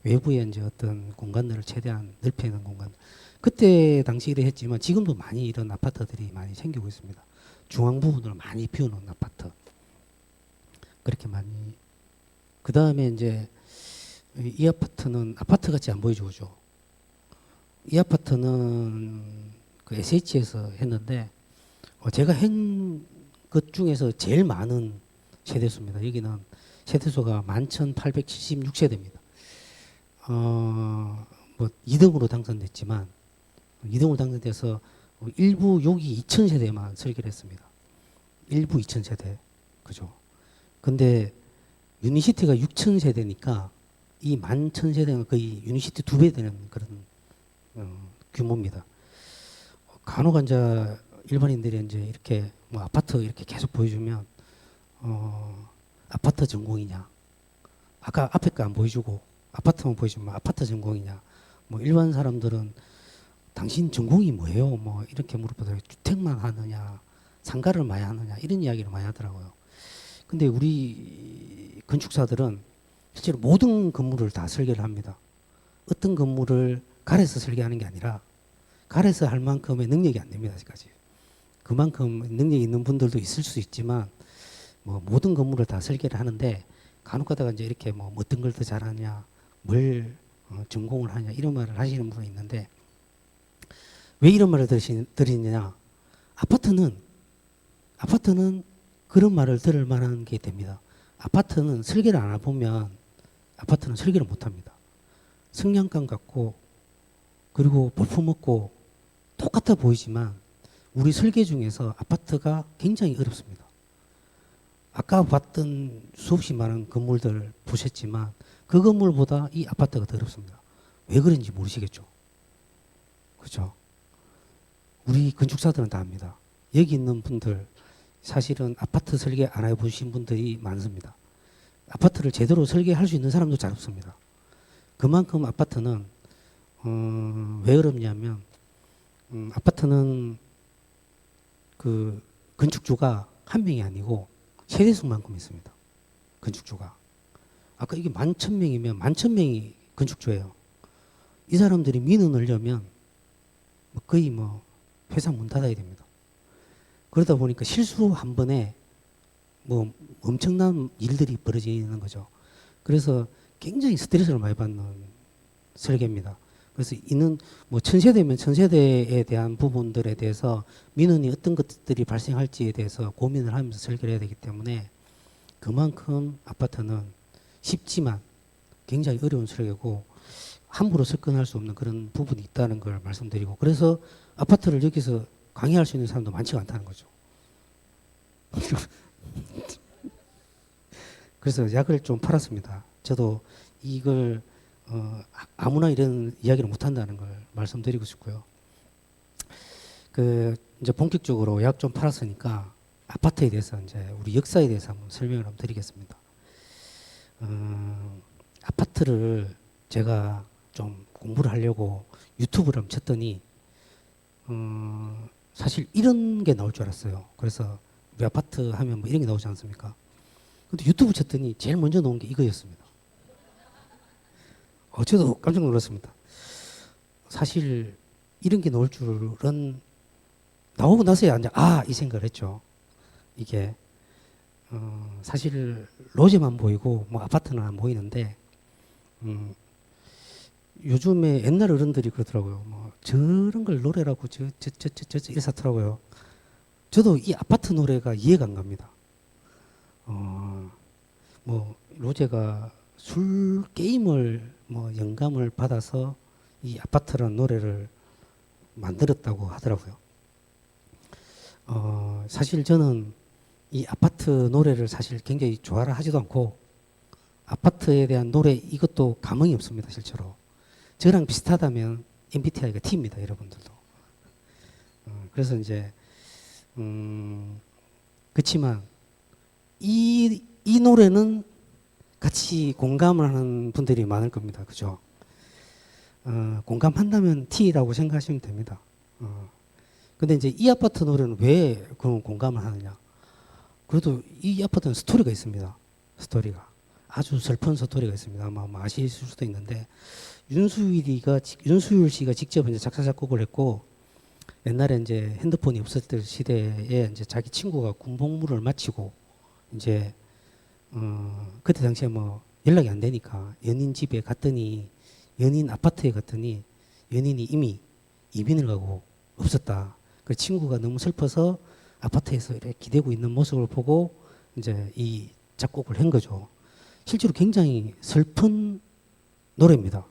외부에 이제 어떤 공간들을 최대한 넓히는 공간. 그때 당시 이래 했지만 지금도 많이 이런 아파트들이 많이 생기고 있습니다. 중앙 부분을 많이 비워놓은 아파트. 그렇게 많이. 그 다음에 이제 이 아파트는 아파트 같이 안 보이죠, 그죠? 이 아파트는 그 SH에서 했는데 제가 한 것 중에서 제일 많은 세대수입니다. 여기는 세대수가 11,876세대입니다. 뭐 2등으로 당선됐지만 2등으로 당선돼서 일부 여기 2,000세대만 설계를 했습니다. 일부 2,000세대. 그죠? 근데 유니시티가 6,000세대니까 이 11,000세대는 거의 유니시티 2배 되는 그런 규모입니다. 간혹 이제 일반인들이 이제 이렇게 뭐 아파트 이렇게 계속 보여주면 아파트 전공이냐? 아까 앞에 거 안 보여주고 아파트만 보여주면 아파트 전공이냐? 뭐 일반 사람들은 당신 전공이 뭐예요? 뭐 이렇게 물어보더라고요. 주택만 하느냐, 상가를 많이 하느냐 이런 이야기를 많이 하더라고요. 근데 우리 건축사들은 실제로 모든 건물을 다 설계를 합니다. 어떤 건물을 갈아서 설계하는 게 아니라 갈아서 할 만큼의 능력이 안 됩니다. 아직까지. 그만큼 능력이 있는 분들도 있을 수 있지만 뭐 모든 건물을 다 설계를 하는데 간혹 가다가 이제 이렇게 뭐 어떤 걸 더 잘하냐, 뭘 전공을 하냐 이런 말을 하시는 분이 있는데 왜 이런 말을 드리느냐? 아파트는 그런 말을 들을 만한 게 됩니다. 아파트는 설계를 안 해보면 아파트는 설계를 못 합니다. 성냥감 같고 그리고 볼품 없고 똑같아 보이지만 우리 설계 중에서 아파트가 굉장히 어렵습니다. 아까 봤던 수없이 많은 건물들 보셨지만 그 건물보다 이 아파트가 더 어렵습니다. 왜 그런지 모르시겠죠? 그렇죠? 우리 건축사들은 다 압니다. 여기 있는 분들 사실은 아파트 설계 안 해보신 분들이 많습니다. 아파트를 제대로 설계할 수 있는 사람도 잘 없습니다. 그만큼 아파트는 왜 어렵냐면 아파트는 그 건축주가 한 명이 아니고 세대수만큼 있습니다. 건축주가. 아까 이게 11,000명이면 11,000명이 건축주예요. 이 사람들이 민원 넣으려면 거의 뭐 회사 문 닫아야 됩니다. 그러다 보니까 실수 한 번에 뭐 엄청난 일들이 벌어지는 거죠. 그래서 굉장히 스트레스를 많이 받는 설계입니다. 그래서 이는 뭐 1,000세대면 1,000세대에 대한 부분들에 대해서 민원이 어떤 것들이 발생할지에 대해서 고민을 하면서 설계를 해야 되기 때문에 그만큼 아파트는 쉽지만 굉장히 어려운 설계고 함부로 접근할 수 없는 그런 부분이 있다는 걸 말씀드리고, 그래서 아파트를 여기서 강의할 수 있는 사람도 많지가 않다는 거죠. 그래서 약을 좀 팔았습니다. 저도 이걸 아무나 이런 이야기를 못 한다는 걸 말씀드리고 싶고요. 그 이제 본격적으로 약 좀 팔았으니까 아파트에 대해서 이제 우리 역사에 대해서 한번 설명을 한번 드리겠습니다. 아파트를 제가 좀 공부를 하려고 유튜브를 한번 쳤더니 사실 이런 게 나올 줄 알았어요. 그래서 우리 아파트 하면 뭐 이런 게 나오지 않습니까? 근데 유튜브 쳤더니 제일 먼저 나온 게 이거였습니다. 저도 깜짝 놀랐습니다. 사실 이런 게 나올 줄은 나오고 나서야 이제 이 생각을 했죠. 이게 사실 로제만 보이고 뭐 아파트는 안 보이는데 요즘에 옛날 어른들이 그러더라고요. 뭐 저런 걸 노래라고 저 이래서 하더라고요. 저도 이 아파트 노래가 이해가 안 갑니다. 뭐 로제가 술 게임을 뭐 영감을 받아서 이 아파트라는 노래를 만들었다고 하더라고요. 사실 저는 이 아파트 노래를 사실 굉장히 좋아라 하지도 않고 아파트에 대한 노래 이것도 감흥이 없습니다. 실제로 저랑 비슷하다면 MBTI가 T입니다. 여러분들도. 그래서 이제 그렇지만 이 노래는 같이 공감을 하는 분들이 많을 겁니다. 그죠? 공감한다면 T라고 생각하시면 됩니다. 근데 이제 이 아파트 노래는 왜 그런 공감을 하느냐? 그래도 이 아파트는 스토리가 있습니다. 스토리가 아주 슬픈 스토리가 있습니다. 아마 아실 수도 있는데 윤수일 씨가 직접 이제 작사 작곡을 했고 옛날에 이제 핸드폰이 없었을 시대에 이제 자기 친구가 군복무를 마치고 이제 그때 당시에 뭐 연락이 안 되니까 연인 집에 갔더니 연인 아파트에 갔더니 연인이 이미 이민을 가고 없었다. 그 친구가 너무 슬퍼서 아파트에서 이렇게 기대고 있는 모습을 보고 이제 이 작곡을 한 거죠. 실제로 굉장히 슬픈 노래입니다.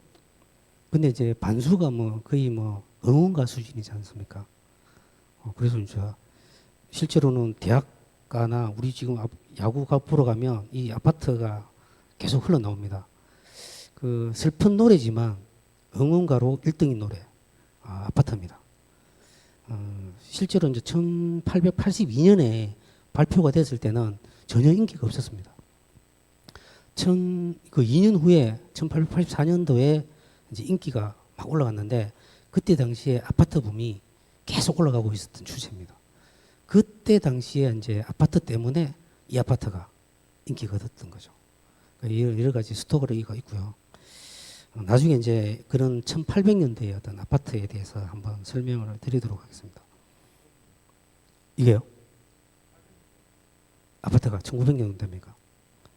근데 이제 반수가 뭐 거의 뭐 응원가 수준이지 않습니까? 그래서 이제 실제로는 대학가나 우리 지금 야구가 보러 가면 이 아파트가 계속 흘러나옵니다. 그 슬픈 노래지만 응원가로 1등인 노래 아파트입니다. 실제로 이제 1882년에 발표가 됐을 때는 전혀 인기가 없었습니다. 그 2년 후에 1884년도에 이제 인기가 막 올라갔는데 그때 당시에 아파트 붐이 계속 올라가고 있었던 추세입니다. 그때 당시에 이제 아파트 때문에 이 아파트가 인기가 얻었던 거죠. 여러 가지 스토리가 있고요. 나중에 이제 그런 1800년대의 어떤 아파트에 대해서 한번 설명을 드리도록 하겠습니다. 이게요? 아파트가 1900년대입니까?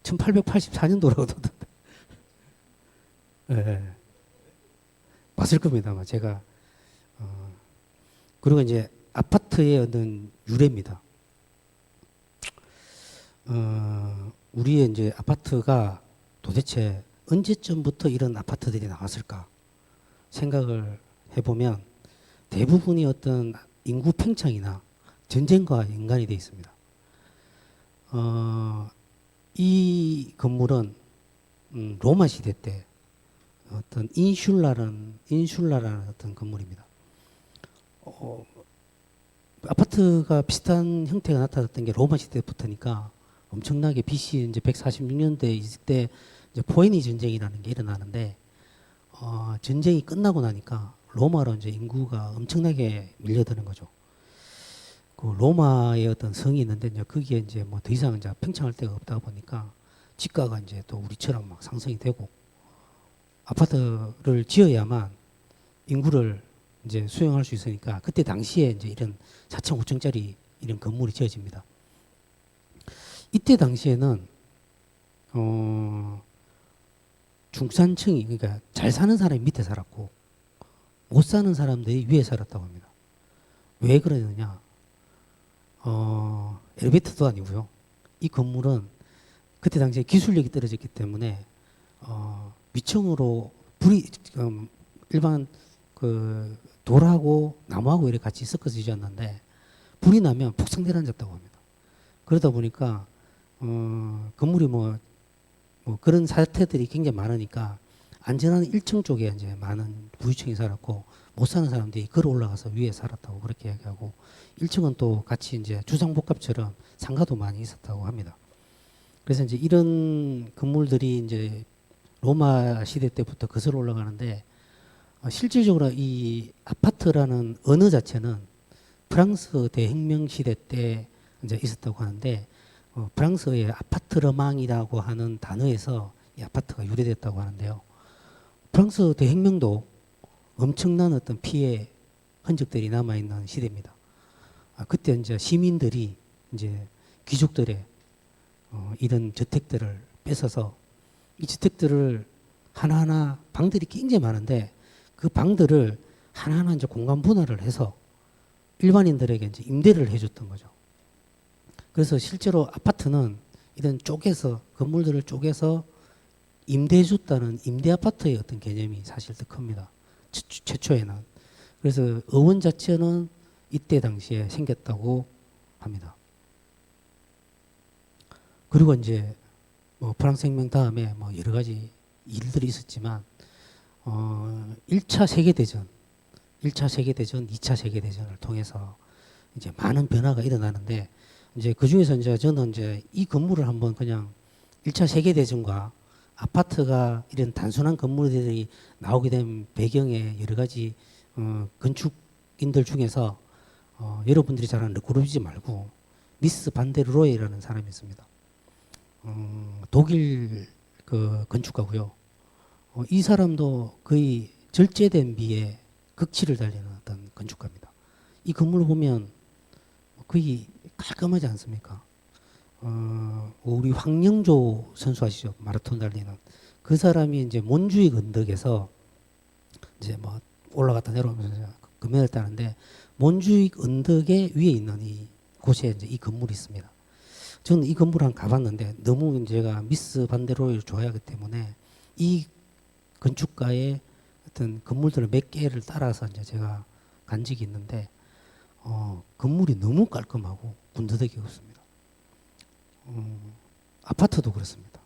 1884년도라고 하던데. 네. 맞을 겁니다. 아마 제가. 그리고 이제 아파트의 어떤 유래입니다. 우리의 이제 아파트가 도대체 언제쯤부터 이런 아파트들이 나왔을까 생각을 해보면 대부분이 어떤 인구 팽창이나 전쟁과 연관이 되어 있습니다. 이 건물은 로마 시대 때 어떤 인슐라라는 어떤 건물입니다. 아파트가 비슷한 형태가 나타났던 게 로마 시대부터니까 엄청나게 BC 이제 146년대 이때 이제 포에니 전쟁이라는 게 일어나는데 전쟁이 끝나고 나니까 로마로 이제 인구가 엄청나게 밀려드는 거죠. 그 로마의 어떤 성이 있는데 이제 거기에 이제 뭐 더 이상 이제 팽창할 데가 없다 보니까 지가가 이제 또 우리처럼 막 상승이 되고 아파트를 지어야만 인구를 이제 수용할 수 있으니까 그때 당시에 이제 이런 4층, 5층짜리 이런 건물이 지어집니다. 이때 당시에는 중산층이 그러니까 잘 사는 사람이 밑에 살았고 못 사는 사람들이 위에 살았다고 합니다. 왜 그러느냐? 엘리베이터도 아니고요. 이 건물은 그때 당시에 기술력이 떨어졌기 때문에 위층으로 불이 일반 그 돌하고 나무하고 이렇게 같이 섞어서 지었는데 불이 나면 폭삭 내려앉았다고 합니다. 그러다 보니까 건물이 뭐 그런 사태들이 굉장히 많으니까 안전한 1층 쪽에 이제 많은 부유층이 살았고 못 사는 사람들이 걸어 올라가서 위에 살았다고 그렇게 얘기하고 1층은 또 같이 이제 주상복합처럼 상가도 많이 있었다고 합니다. 그래서 이제 이런 건물들이 이제 로마 시대 때부터 거슬러 올라가는데 실질적으로 이 아파트라는 언어 자체는 프랑스 대혁명 시대 때 이제 있었다고 하는데 프랑스의 아파트르망이라고 하는 단어에서 이 아파트가 유래됐다고 하는데요. 프랑스 대혁명도 엄청난 어떤 피해 흔적들이 남아 있는 시대입니다. 그때 이제 시민들이 이제 귀족들의 이런 저택들을 뺏어서 이 주택들을 하나하나 방들이 굉장히 많은데 그 방들을 하나하나 이제 공간 분할을 해서 일반인들에게 이제 임대를 해줬던 거죠. 그래서 실제로 아파트는 이런 쪼개서 건물들을 쪼개서 임대해줬다는 임대 아파트의 어떤 개념이 사실 더 큽니다. 최초에는. 그래서 어원 자체는 이때 당시에 생겼다고 합니다. 그리고 이제 뭐 프랑스 혁명 다음에 뭐 여러 가지 일들이 있었지만 1차 세계대전, 2차 세계대전을 통해서 이제 많은 변화가 일어나는데 이제 그 중에서 이제 저는 이제 이 건물을 한번 그냥 1차 세계대전과 아파트가 이런 단순한 건물들이 나오게 된 배경에 여러 가지 건축인들 중에서 여러분들이 잘 아는 르코르비지 말고 미스 반데르로에라는 사람이 있습니다. 독일 그 건축가고요. 이 사람도 거의 절제된 미에 극치를 달리는 어떤 건축가입니다. 이 건물을 보면 거의 깔끔하지 않습니까? 우리 황영조 선수 아시죠? 마라톤 달리는 그 사람이 이제 몬주익 언덕에서 이제 뭐 올라갔다 내려오면서 금연을 따는데 몬주익 언덕에 위에 있는 이 곳에 이제 이 건물이 있습니다. 저는 이 건물을 한 가봤는데 너무 제가 미스 반데로를 좋아하기 때문에 이 건축가의 어떤 건물들을 몇 개를 따라서 이제 제가 간 적이 있는데 건물이 너무 깔끔하고 군더더기 없습니다. 아파트도 그렇습니다.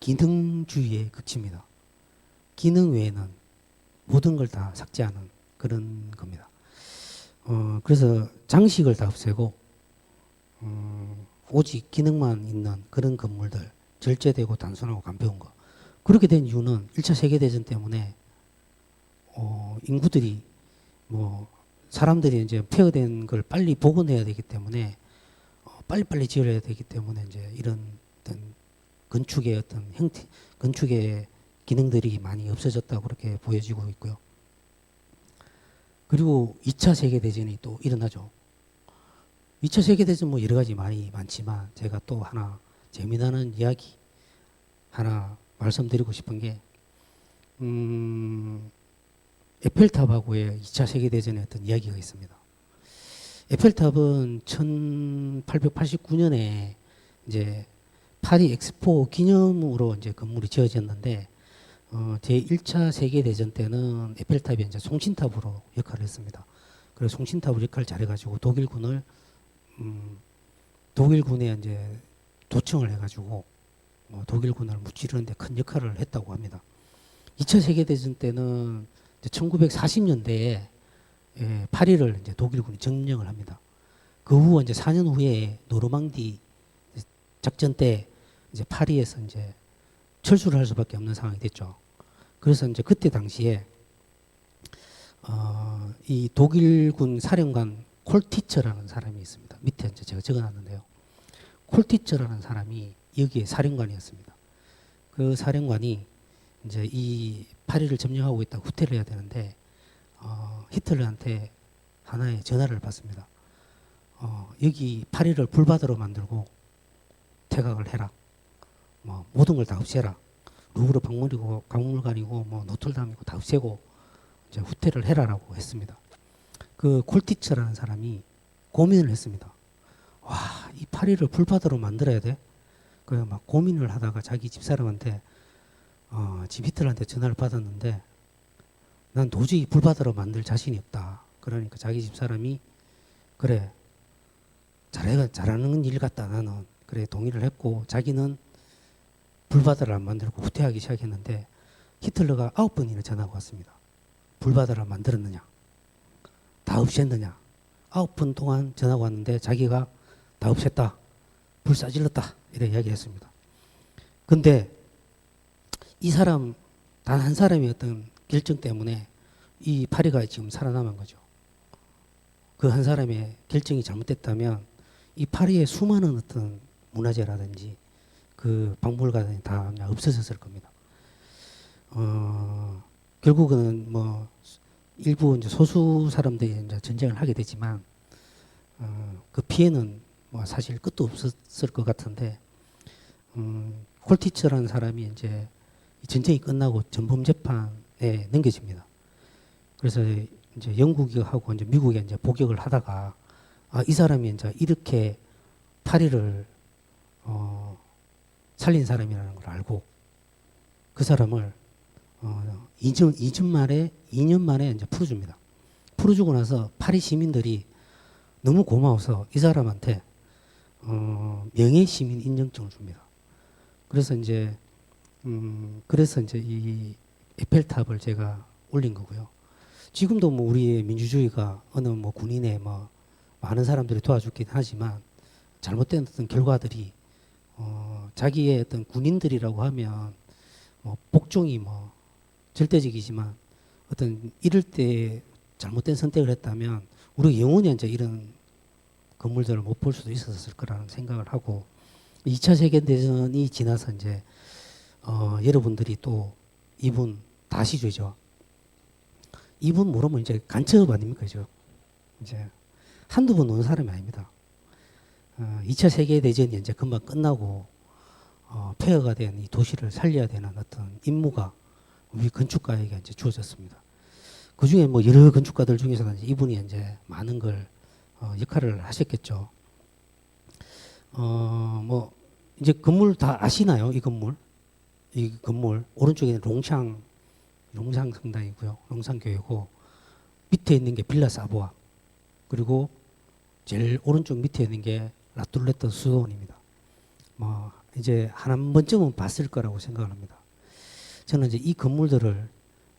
기능주의의 극치입니다. 기능 외에는 모든 걸 다 삭제하는 그런 겁니다. 그래서 장식을 다 없애고 오직 기능만 있는 그런 건물들, 절제되고 단순하고 가벼운 거. 그렇게 된 이유는 1차 세계대전 때문에 인구들이 뭐 사람들이 이제 폐허된 걸 빨리 복원해야 되기 때문에 빨리빨리 지어야 되기 때문에 이제 이런 어떤 건축의 어떤 형태, 건축의 기능들이 많이 없어졌다고 그렇게 보여지고 있고요. 그리고 2차 세계대전이 또 일어나죠. 2차 세계대전 뭐 여러 가지 많지만 제가 또 하나 재미나는 이야기 하나 말씀드리고 싶은 게 에펠탑하고의 2차 세계대전의 어떤 이야기가 있습니다. 에펠탑은 1889년에 이제 파리 엑스포 기념으로 이제 건물이 지어졌는데 제1차 세계대전 때는 에펠탑이 이제 송신탑으로 역할을 했습니다. 그래서 송신탑으로 역할을 잘해가지고 독일군에 이제 도청을 해가지고 독일군을 무찌르는데 큰 역할을 했다고 합니다. 2차 세계대전 때는 1940년대에 파리를 이제 독일군이 점령을 합니다. 그 후 이제 4년 후에 노르망디 작전 때 이제 파리에서 이제 철수를 할 수밖에 없는 상황이 됐죠. 그래서 이제 그때 당시에 이 독일군 사령관 콜티처라는 사람이 있습니다. 밑에 이제 제가 적어놨는데요. 콜티처라는 사람이 여기에 사령관이었습니다. 그 사령관이 이제 이 파리를 점령하고 있다고 후퇴를 해야 되는데 히틀러한테 하나의 전화를 받습니다. 여기 파리를 불바다로 만들고 퇴각을 해라. 뭐 모든 걸 다 없애라. 루브르 박물관이고 뭐 노틀담이고 다 없애고 이제 후퇴를 해라라고 했습니다. 그 콜티처라는 사람이 고민을 했습니다. 와, 이 파리를 불바다로 만들어야 돼? 그래서 막 고민을 하다가 자기 집사람한테 집 히틀러한테 전화를 받았는데 난 도저히 불바다로 만들 자신이 없다. 그러니까 자기 집 사람이 그래 잘하는 일 같다 나는 그래 동의를 했고 자기는 불바다를 안 만들고 후퇴하기 시작했는데 히틀러가 9번이나 전화가 왔습니다. 불바다를 만들었느냐? 다 없앴느냐? 9번 동안 전화가 왔는데 자기가 다 없앴다. 불사질렀다. 이래 이야기했습니다. 근데 이 사람 단 한 사람의 어떤 결정 때문에 이 파리가 지금 살아남은 거죠. 그 한 사람의 결정이 잘못됐다면 이 파리의 수많은 어떤 문화재라든지 그 박물관이 다 그냥 없어졌을 겁니다. 결국은 뭐 일부 이제 소수 사람들이 이제 전쟁을 하게 되지만 그 피해는 뭐 사실 끝도 없었을 것 같은데 콜티츠라는 사람이 이제 전쟁이 끝나고 전범 재판에 넘겨집니다. 그래서 이제 영국하고 이제 미국에 이제 복역을 하다가 이 사람이 이제 이렇게 파리를 살린 사람이라는 걸 알고 그 사람을 2년 만에 이제 풀어줍니다. 풀어주고 나서 파리 시민들이 너무 고마워서 이 사람한테 명예 시민 인정증을 줍니다. 그래서 이제 이 에펠탑을 제가 올린 거고요. 지금도 뭐 우리의 민주주의가 어느 뭐 군인의 뭐 많은 사람들이 도와주긴 하지만 잘못된 어떤 결과들이 자기의 어떤 군인들이라고 하면 뭐 복종이 뭐 절대적이지만 어떤 이럴 때 잘못된 선택을 했다면 우리가 영원히 이제 이런 건물들을 못 볼 수도 있었을 거라는 생각을 하고 2차 세계대전이 지나서 이제 여러분들이 또 이분 다시죄죠. 이분 모르면 이제 간첩 아닙니까? 그죠? 이제 한두 번 노는 사람이 아닙니다. 2차 세계대전이 이제 금방 끝나고 폐허가 된 이 도시를 살려야 되는 어떤 임무가 우리 건축가에게 이제 주어졌습니다. 그 중에 뭐 여러 건축가들 중에서 이분이 이제 많은 걸 역할을 하셨겠죠. 뭐 이제 건물 다 아시나요? 이 건물 오른쪽에는 롱상 성당이고요. 롱상교회고 밑에 있는 게 빌라 사보아 그리고 제일 오른쪽 밑에 있는 게 라툴레트 수도원입니다. 뭐 이제 한 번쯤은 봤을 거라고 생각을 합니다. 저는 이제 이 건물들을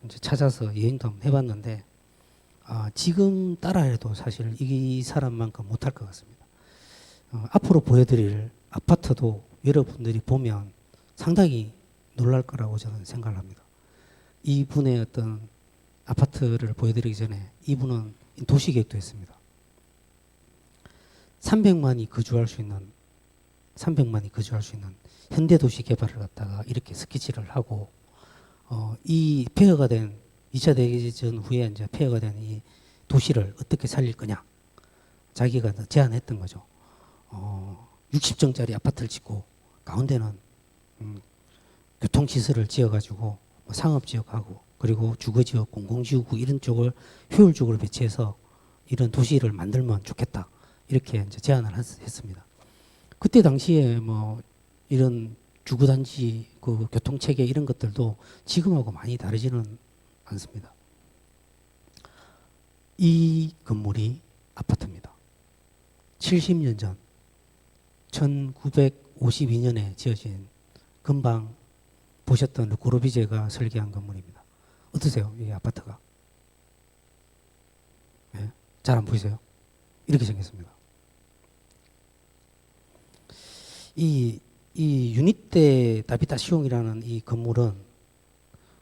이제 찾아서 여행도 한번 해봤는데 지금 따라해도 사실 이 사람만큼 못할 것 같습니다. 앞으로 보여드릴 아파트도 여러분들이 보면 상당히 놀랄 거라고 저는 생각을 합니다. 이분의 어떤 아파트를 보여드리기 전에 이분은 도시계획도 했습니다. 300만이 거주할 수 있는 현대도시 개발을 갖다가 이렇게 스케치를 하고 이 폐허가 된 2차 대전 후에 이제 폐허가 된 이 도시를 어떻게 살릴 거냐 자기가 제안했던 거죠. 60정짜리 아파트를 짓고 가운데는 교통시설을 지어가지고 상업지역하고 그리고 주거지역, 공공지구 이런 쪽을 효율적으로 배치해서 이런 도시를 만들면 좋겠다 이렇게 이제 제안을 했습니다. 그때 당시에 뭐 이런 주거단지 그 교통체계 이런 것들도 지금하고 많이 다르지는 않습니다. 이 건물이 아파트입니다. 70년 전 1952년에 지어진 금방 보셨던 르꼬르비제가 설계한 건물입니다. 어떠세요? 이 아파트가? 네? 잘 안 보이세요? 이렇게 생겼습니다. 이 유니테 다비타시옹이라는 이 건물은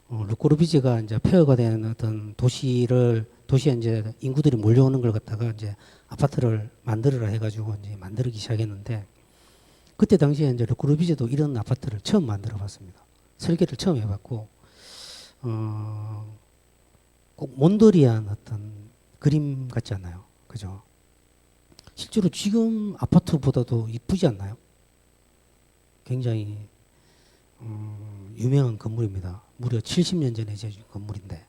르꼬르비제가 이제 폐허가 된 어떤 도시에 이제 인구들이 몰려오는 걸 갖다가 이제 아파트를 만들어라 해가지고 이제 만들기 시작했는데 그때 당시에 이제 르꼬르비제도 이런 아파트를 처음 만들어봤습니다. 설계를 처음 해봤고 꼭 몬도리안 어떤 그림 같지 않나요? 그죠? 실제로 지금 아파트보다도 이쁘지 않나요? 굉장히 유명한 건물입니다. 무려 70년 전에 지어진 건물인데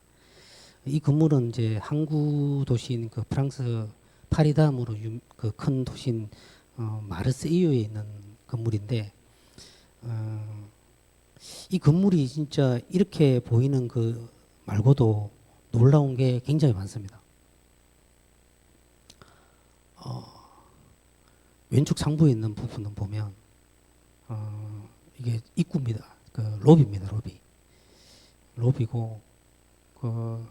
이 건물은 이제 항구 도시인 그 프랑스 파리 다음으로 그 큰 도시인 마르세유에 있는 건물인데 이 건물이 진짜 이렇게 보이는 그 말고도 놀라운 게 굉장히 많습니다. 왼쪽 상부에 있는 부분은 보면 이게 입구입니다. 그 로비입니다. 로비고 그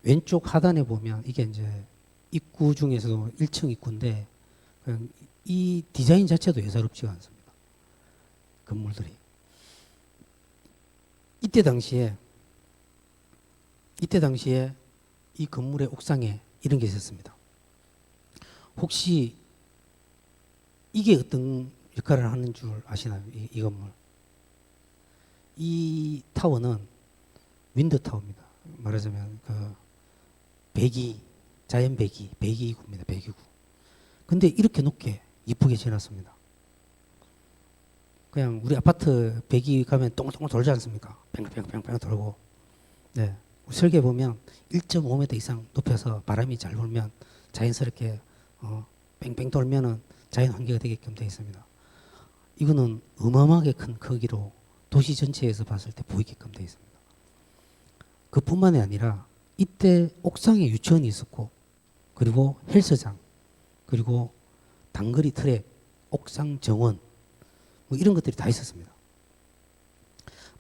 왼쪽 하단에 보면 이게 이제 입구 중에서도 1층 입구인데 그냥 이 디자인 자체도 예사롭지가 않습니다. 건물들이. 이때 당시에 이 건물의 옥상에 이런 게 있었습니다. 혹시 이게 어떤 역할을 하는 줄 아시나요? 이 건물. 이 타워는 윈드 타워입니다. 말하자면 그 자연 배기구입니다. 배기구. 근데 이렇게 높게 이쁘게 지어놨습니다. 그냥 우리 아파트 배기 가면 똥똥 돌지 않습니까? 뺑뺑뺑뺑 돌고. 네. 설계 보면 1.5m 이상 높여서 바람이 잘 불면 자연스럽게 뺑뺑 돌면은 자연 환기가 되게끔 되어 있습니다. 이거는 어마어마하게 큰 크기로 도시 전체에서 봤을 때 보이게끔 되어 있습니다. 그뿐만이 아니라 이때 옥상에 유치원이 있었고 그리고 헬스장 그리고 단거리 트랙, 옥상 정원 뭐 이런 것들이 다 있었습니다.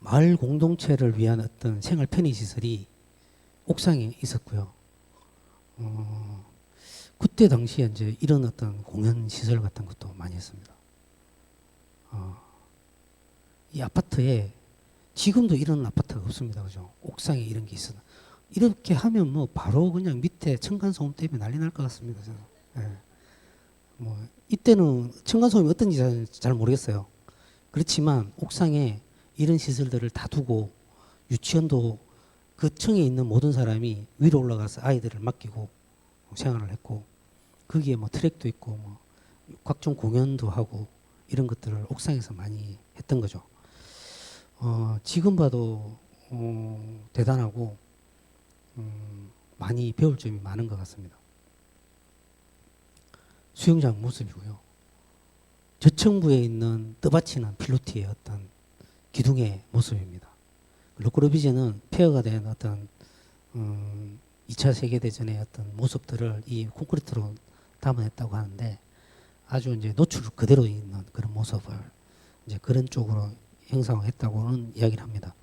마을 공동체를 위한 어떤 생활 편의 시설이 옥상에 있었고요. 그때 당시에 이제 이런 어떤 공연 시설 같은 것도 많이 했습니다. 이 아파트에 지금도 이런 아파트가 없습니다. 그죠? 옥상에 이런 게 있어. 이렇게 하면 뭐 바로 그냥 밑에 층간소음 때문에 난리 날 것 같습니다. 저는. 예. 뭐 이때는 층간소음이 어떤지 잘 모르겠어요. 그렇지만 옥상에 이런 시설들을 다 두고 유치원도 그 층에 있는 모든 사람이 위로 올라가서 아이들을 맡기고 생활을 했고 거기에 뭐 트랙도 있고 뭐 각종 공연도 하고 이런 것들을 옥상에서 많이 했던 거죠. 지금 봐도 대단하고 많이 배울 점이 많은 것 같습니다. 수영장 모습이고요. 저층부에 있는 떠받치는 필로티의 어떤 기둥의 모습입니다. 르꼬르비제는 폐허가 된 어떤 2차 세계대전의 어떤 모습들을 이 콘크리트로 담아냈다고 하는데 아주 이제 노출 그대로 있는 그런 모습을 이제 그런 쪽으로 형상화했다고는 이야기를 합니다.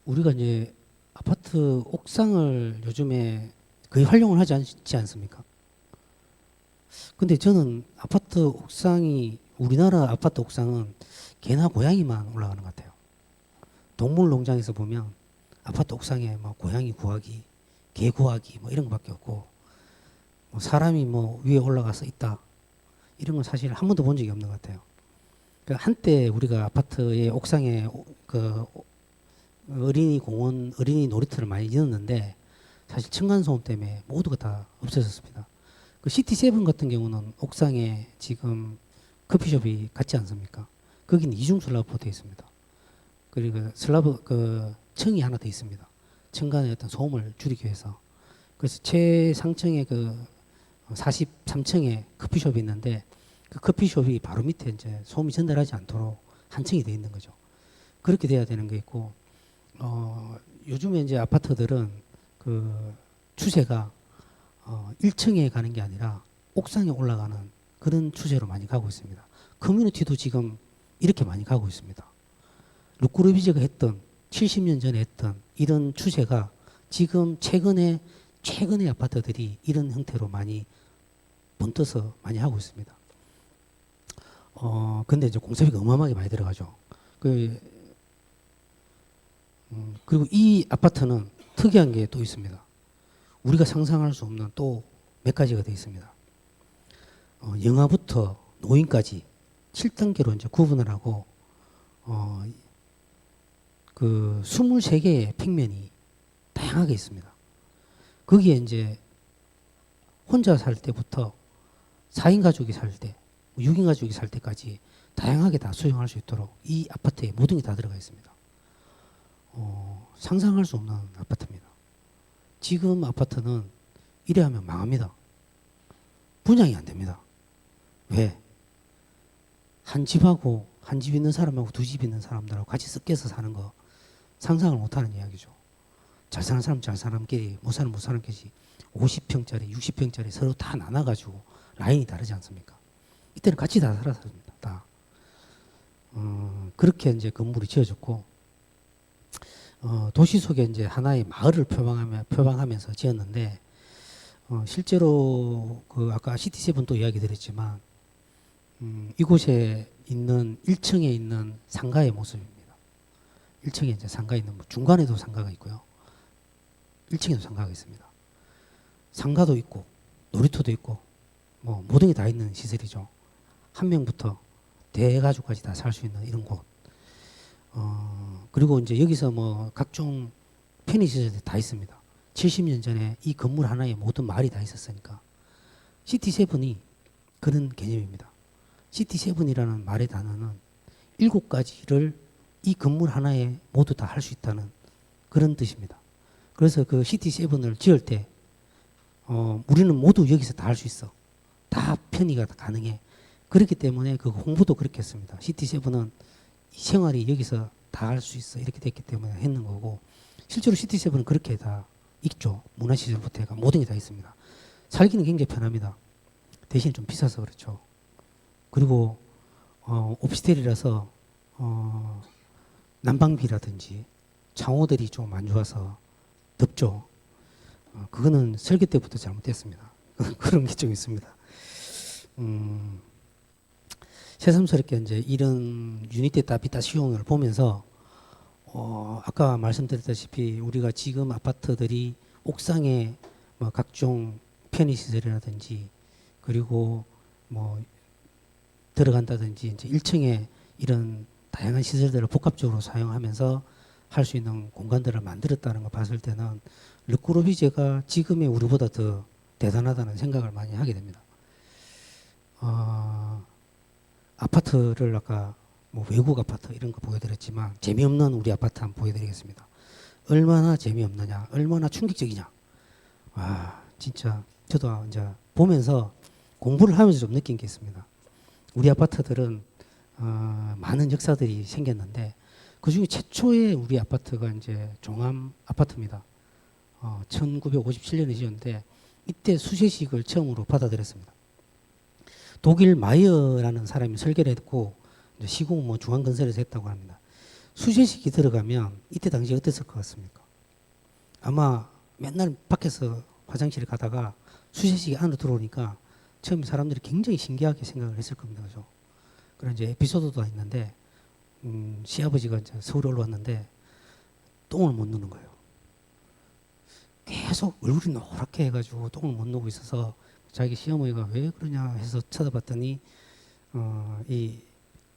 우리가 이제 아파트 옥상을 요즘에 거의 활용을 하지 않지 않습니까? 근데 저는 아파트 옥상이 우리나라 아파트 옥상은 개나 고양이만 올라가는 것 같아요. 동물농장에서 보면 아파트 옥상에 뭐 고양이 구하기, 개 구하기 뭐 이런 것밖에 없고 뭐 사람이 뭐 위에 올라가서 있다 이런 건 사실 한 번도 본 적이 없는 것 같아요. 그러니까 한때 우리가 아파트의 옥상에 그 어린이 공원, 어린이 놀이터를 많이 지었는데 사실 층간소음 때문에 모두가 다 없어졌습니다. 그 시티7 같은 경우는 옥상에 지금 커피숍이 같지 않습니까? 거기는 이중 슬라브로 되어 있습니다. 그리고 슬라브 그 층이 하나 더 있습니다. 층간의 어떤 소음을 줄이기 위해서. 그래서 최상층에 그 43층에 커피숍이 있는데 그 커피숍이 바로 밑에 이제 소음이 전달하지 않도록 한 층이 되어 있는 거죠. 그렇게 돼야 되는 게 있고 요즘에 이제 아파트들은 그 추세가 1층에 가는 게 아니라 옥상에 올라가는 그런 추세로 많이 가고 있습니다. 커뮤니티도 지금 이렇게 많이 가고 있습니다. 르꼬르비제가 했던 70년 전에 했던 이런 추세가 지금 최근에 아파트들이 이런 형태로 많이 번떠서 많이 하고 있습니다. 근데 이제 공사비가 어마어마하게 많이 들어가죠. 그리고 이 아파트는 특이한 게 또 있습니다. 우리가 상상할 수 없는 또 몇 가지가 되어 있습니다. 영아부터 노인까지 7단계로 이제 구분을 하고 그 23개의 평면이 다양하게 있습니다. 거기에 이제 혼자 살 때부터 4인 가족이 살 때, 6인 가족이 살 때까지 다양하게 다 수용할 수 있도록 이 아파트에 모든 게 다 들어가 있습니다. 상상할 수 없는 아파트입니다. 지금 아파트는 이래 하면 망합니다. 분양이 안 됩니다. 왜? 한 집하고 한 집 있는 사람하고 두 집 있는 사람들하고 같이 섞여서 사는 거 상상을 못하는 이야기죠. 잘 사는 사람 잘 사람끼리 못 사는 못 사람끼리 50평짜리 60평짜리 서로 다 나눠가지고 라인이 다르지 않습니까? 이때는 같이 다 살았습니다. 다. 그렇게 이제 건물이 지어졌고 도시 속에 이제 하나의 마을을 표방하면서 지었는데 실제로 그 아까 시티7 또 이야기 드렸지만 이곳에 있는 1층에 있는 상가의 모습입니다. 1층에 이제 상가 있는 중간에도 상가가 있고요. 1층에도 상가가 있습니다. 상가도 있고 놀이터도 있고 뭐 모든 게 다 있는 시설이죠. 한 명부터 대가족까지 다 살 수 있는 이런 곳. 그리고 이제 여기서 뭐 각종 편의시설이 다 있습니다. 70년 전에 이 건물 하나에 모든 말이 다 있었으니까 시티7이 그런 개념입니다. 시티7이라는 말의 단어는 7가지를 이 건물 하나에 모두 다 할 수 있다는 그런 뜻입니다. 그래서 그 시티7을 지을 때 우리는 모두 여기서 다 할 수 있어. 다 편의가 가능해. 그렇기 때문에 그 홍보도 그렇게 했습니다. 시티7은 생활이 여기서 다 할 수 있어. 이렇게 됐기 때문에 했는 거고 실제로 시티7은 그렇게 다 있죠. 문화시설부터 해가 모든 게 다 있습니다. 살기는 굉장히 편합니다. 대신 좀 비싸서 그렇죠. 그리고 오피스텔이라서 난방비라든지 창호들이 좀 안 좋아서 덥죠. 그거는 설계 때부터 잘못됐습니다. 그런 게 좀 있습니다. 새삼스럽게 이제 이런 유니테 타비타시옹을 보면서 아까 말씀드렸다시피 우리가 지금 아파트들이 옥상에 뭐 각종 편의시설이라든지 그리고 뭐 들어간다든지 이제 1층에 이런 다양한 시설들을 복합적으로 사용하면서 할 수 있는 공간들을 만들었다는 거 봤을 때는 르꼬르비제가 지금의 우리보다 더 대단하다는 생각을 많이 하게 됩니다. 아파트를 아까 뭐 외국 아파트 이런 거 보여드렸지만 재미없는 우리 아파트 한번 보여드리겠습니다. 얼마나 재미없느냐, 얼마나 충격적이냐. 와, 진짜 저도 이제 보면서 공부를 하면서 좀 느낀 게 있습니다. 우리 아파트들은 많은 역사들이 생겼는데 그 중에 최초의 우리 아파트가 이제 종암 아파트입니다. 1957년에 지었는데 이때 수세식을 처음으로 받아들였습니다. 독일 마이어라는 사람이 설계를 했고 시공 뭐 중앙건설에서 했다고 합니다. 수세식이 들어가면 이때 당시 어땠을 것 같습니까? 아마 맨날 밖에서 화장실에 가다가 수세식이 안으로 들어오니까 처음에 사람들이 굉장히 신기하게 생각을 했을 겁니다. 그죠? 그런 이제 에피소드도 있는데 시아버지가 이제 서울에 올라왔는데 똥을 못 누는 거예요. 계속 얼굴이 노랗게 해가지고 똥을 못 누고 있어서 자기 시어머니가 왜 그러냐 해서 쳐다봤더니 이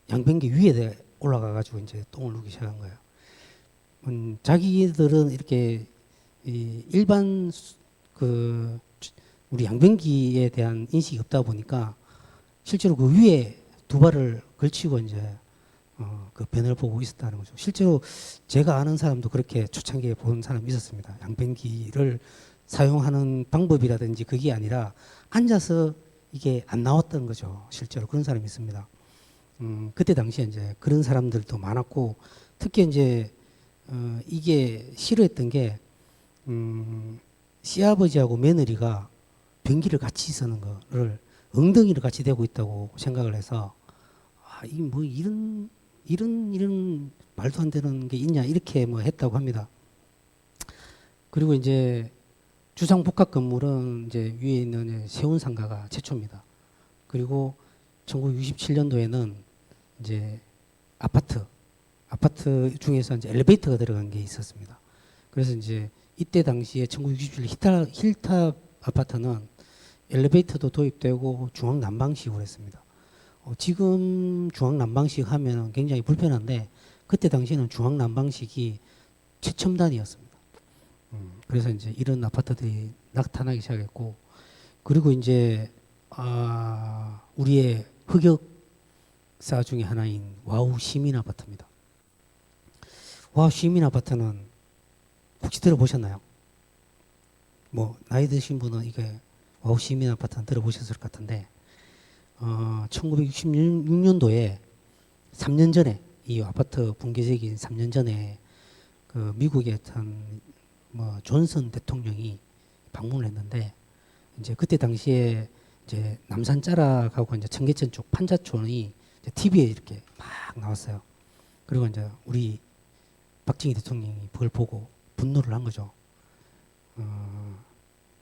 양변기 위에 올라가가지고 이제 똥을 누기 시작한 거예요. 자기들은 이렇게 일반 그 우리 양변기에 대한 인식이 없다 보니까 실제로 그 위에 두 발을 걸치고 이제 그 변을 보고 있었다는 거죠. 실제로 제가 아는 사람도 그렇게 초창기에 본 사람이 있었습니다. 양변기를 사용하는 방법이라든지 그게 아니라 앉아서 이게 안 나왔던 거죠. 실제로 그런 사람이 있습니다. 그때 당시에 이제 그런 사람들도 많았고 특히 이제 이게 싫어했던 게 시아버지하고 며느리가 변기를 같이 쓰는 거를 엉덩이를 같이 대고 있다고 생각을 해서 이 뭐 이런 말도 안 되는 게 있냐 이렇게 뭐 했다고 합니다. 그리고 이제 주상복합 건물은 이제 위에 있는 세운상가가 최초입니다. 그리고 1967년도에는 이제 아파트 중에서 이제 엘리베이터가 들어간 게 있었습니다. 그래서 이제 이때 당시에 1967년 힐탑 아파트는 엘리베이터도 도입되고 중앙 난방식으로 했습니다. 지금 중앙 난방식 하면 굉장히 불편한데 그때 당시에는 중앙 난방식이 최첨단이었습니다. 그래서 이제 이런 아파트들이 나타나기 시작했고 그리고 이제 우리의 흑역사 중에 하나인 와우 시민 아파트입니다. 와우 시민 아파트는 혹시 들어보셨나요? 뭐 나이 드신 분은 이게 와우 시민 아파트는 들어보셨을 것 같은데 1966년도에 3년 전에 이 아파트 붕괴되기 3년 전에 그 미국의 어떤 뭐 존슨 대통령이 방문을 했는데 이제 그때 당시에 이제 남산 자락하고 이제 청계천 쪽 판자촌이 이제 TV에 이렇게 막 나왔어요. 그리고 이제 우리 박정희 대통령이 그걸 보고 분노를 한 거죠.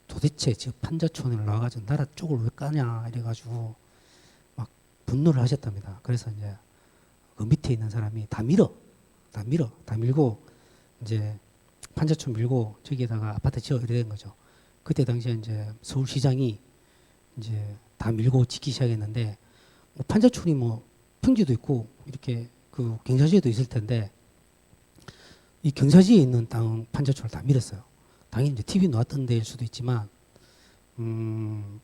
도대체 저 판자촌을 나와가지고 나라 쪽을 왜 까냐 이래가지고 막 분노를 하셨답니다. 그래서 이제 그 밑에 있는 사람이 다 밀고 이제 판자촌 밀고 저기에다가 아파트 지어 이래 된 거죠. 그때 당시에 이제 서울시장이 이제 다 밀고 짓기 시작했는데 뭐 판자촌이 뭐 평지도 있고 이렇게 그 경사지에도 있을 텐데 이 경사지에 있는 땅 판자촌을 다 밀었어요. 당연히 이제 TV 나왔던 데일 수도 있지만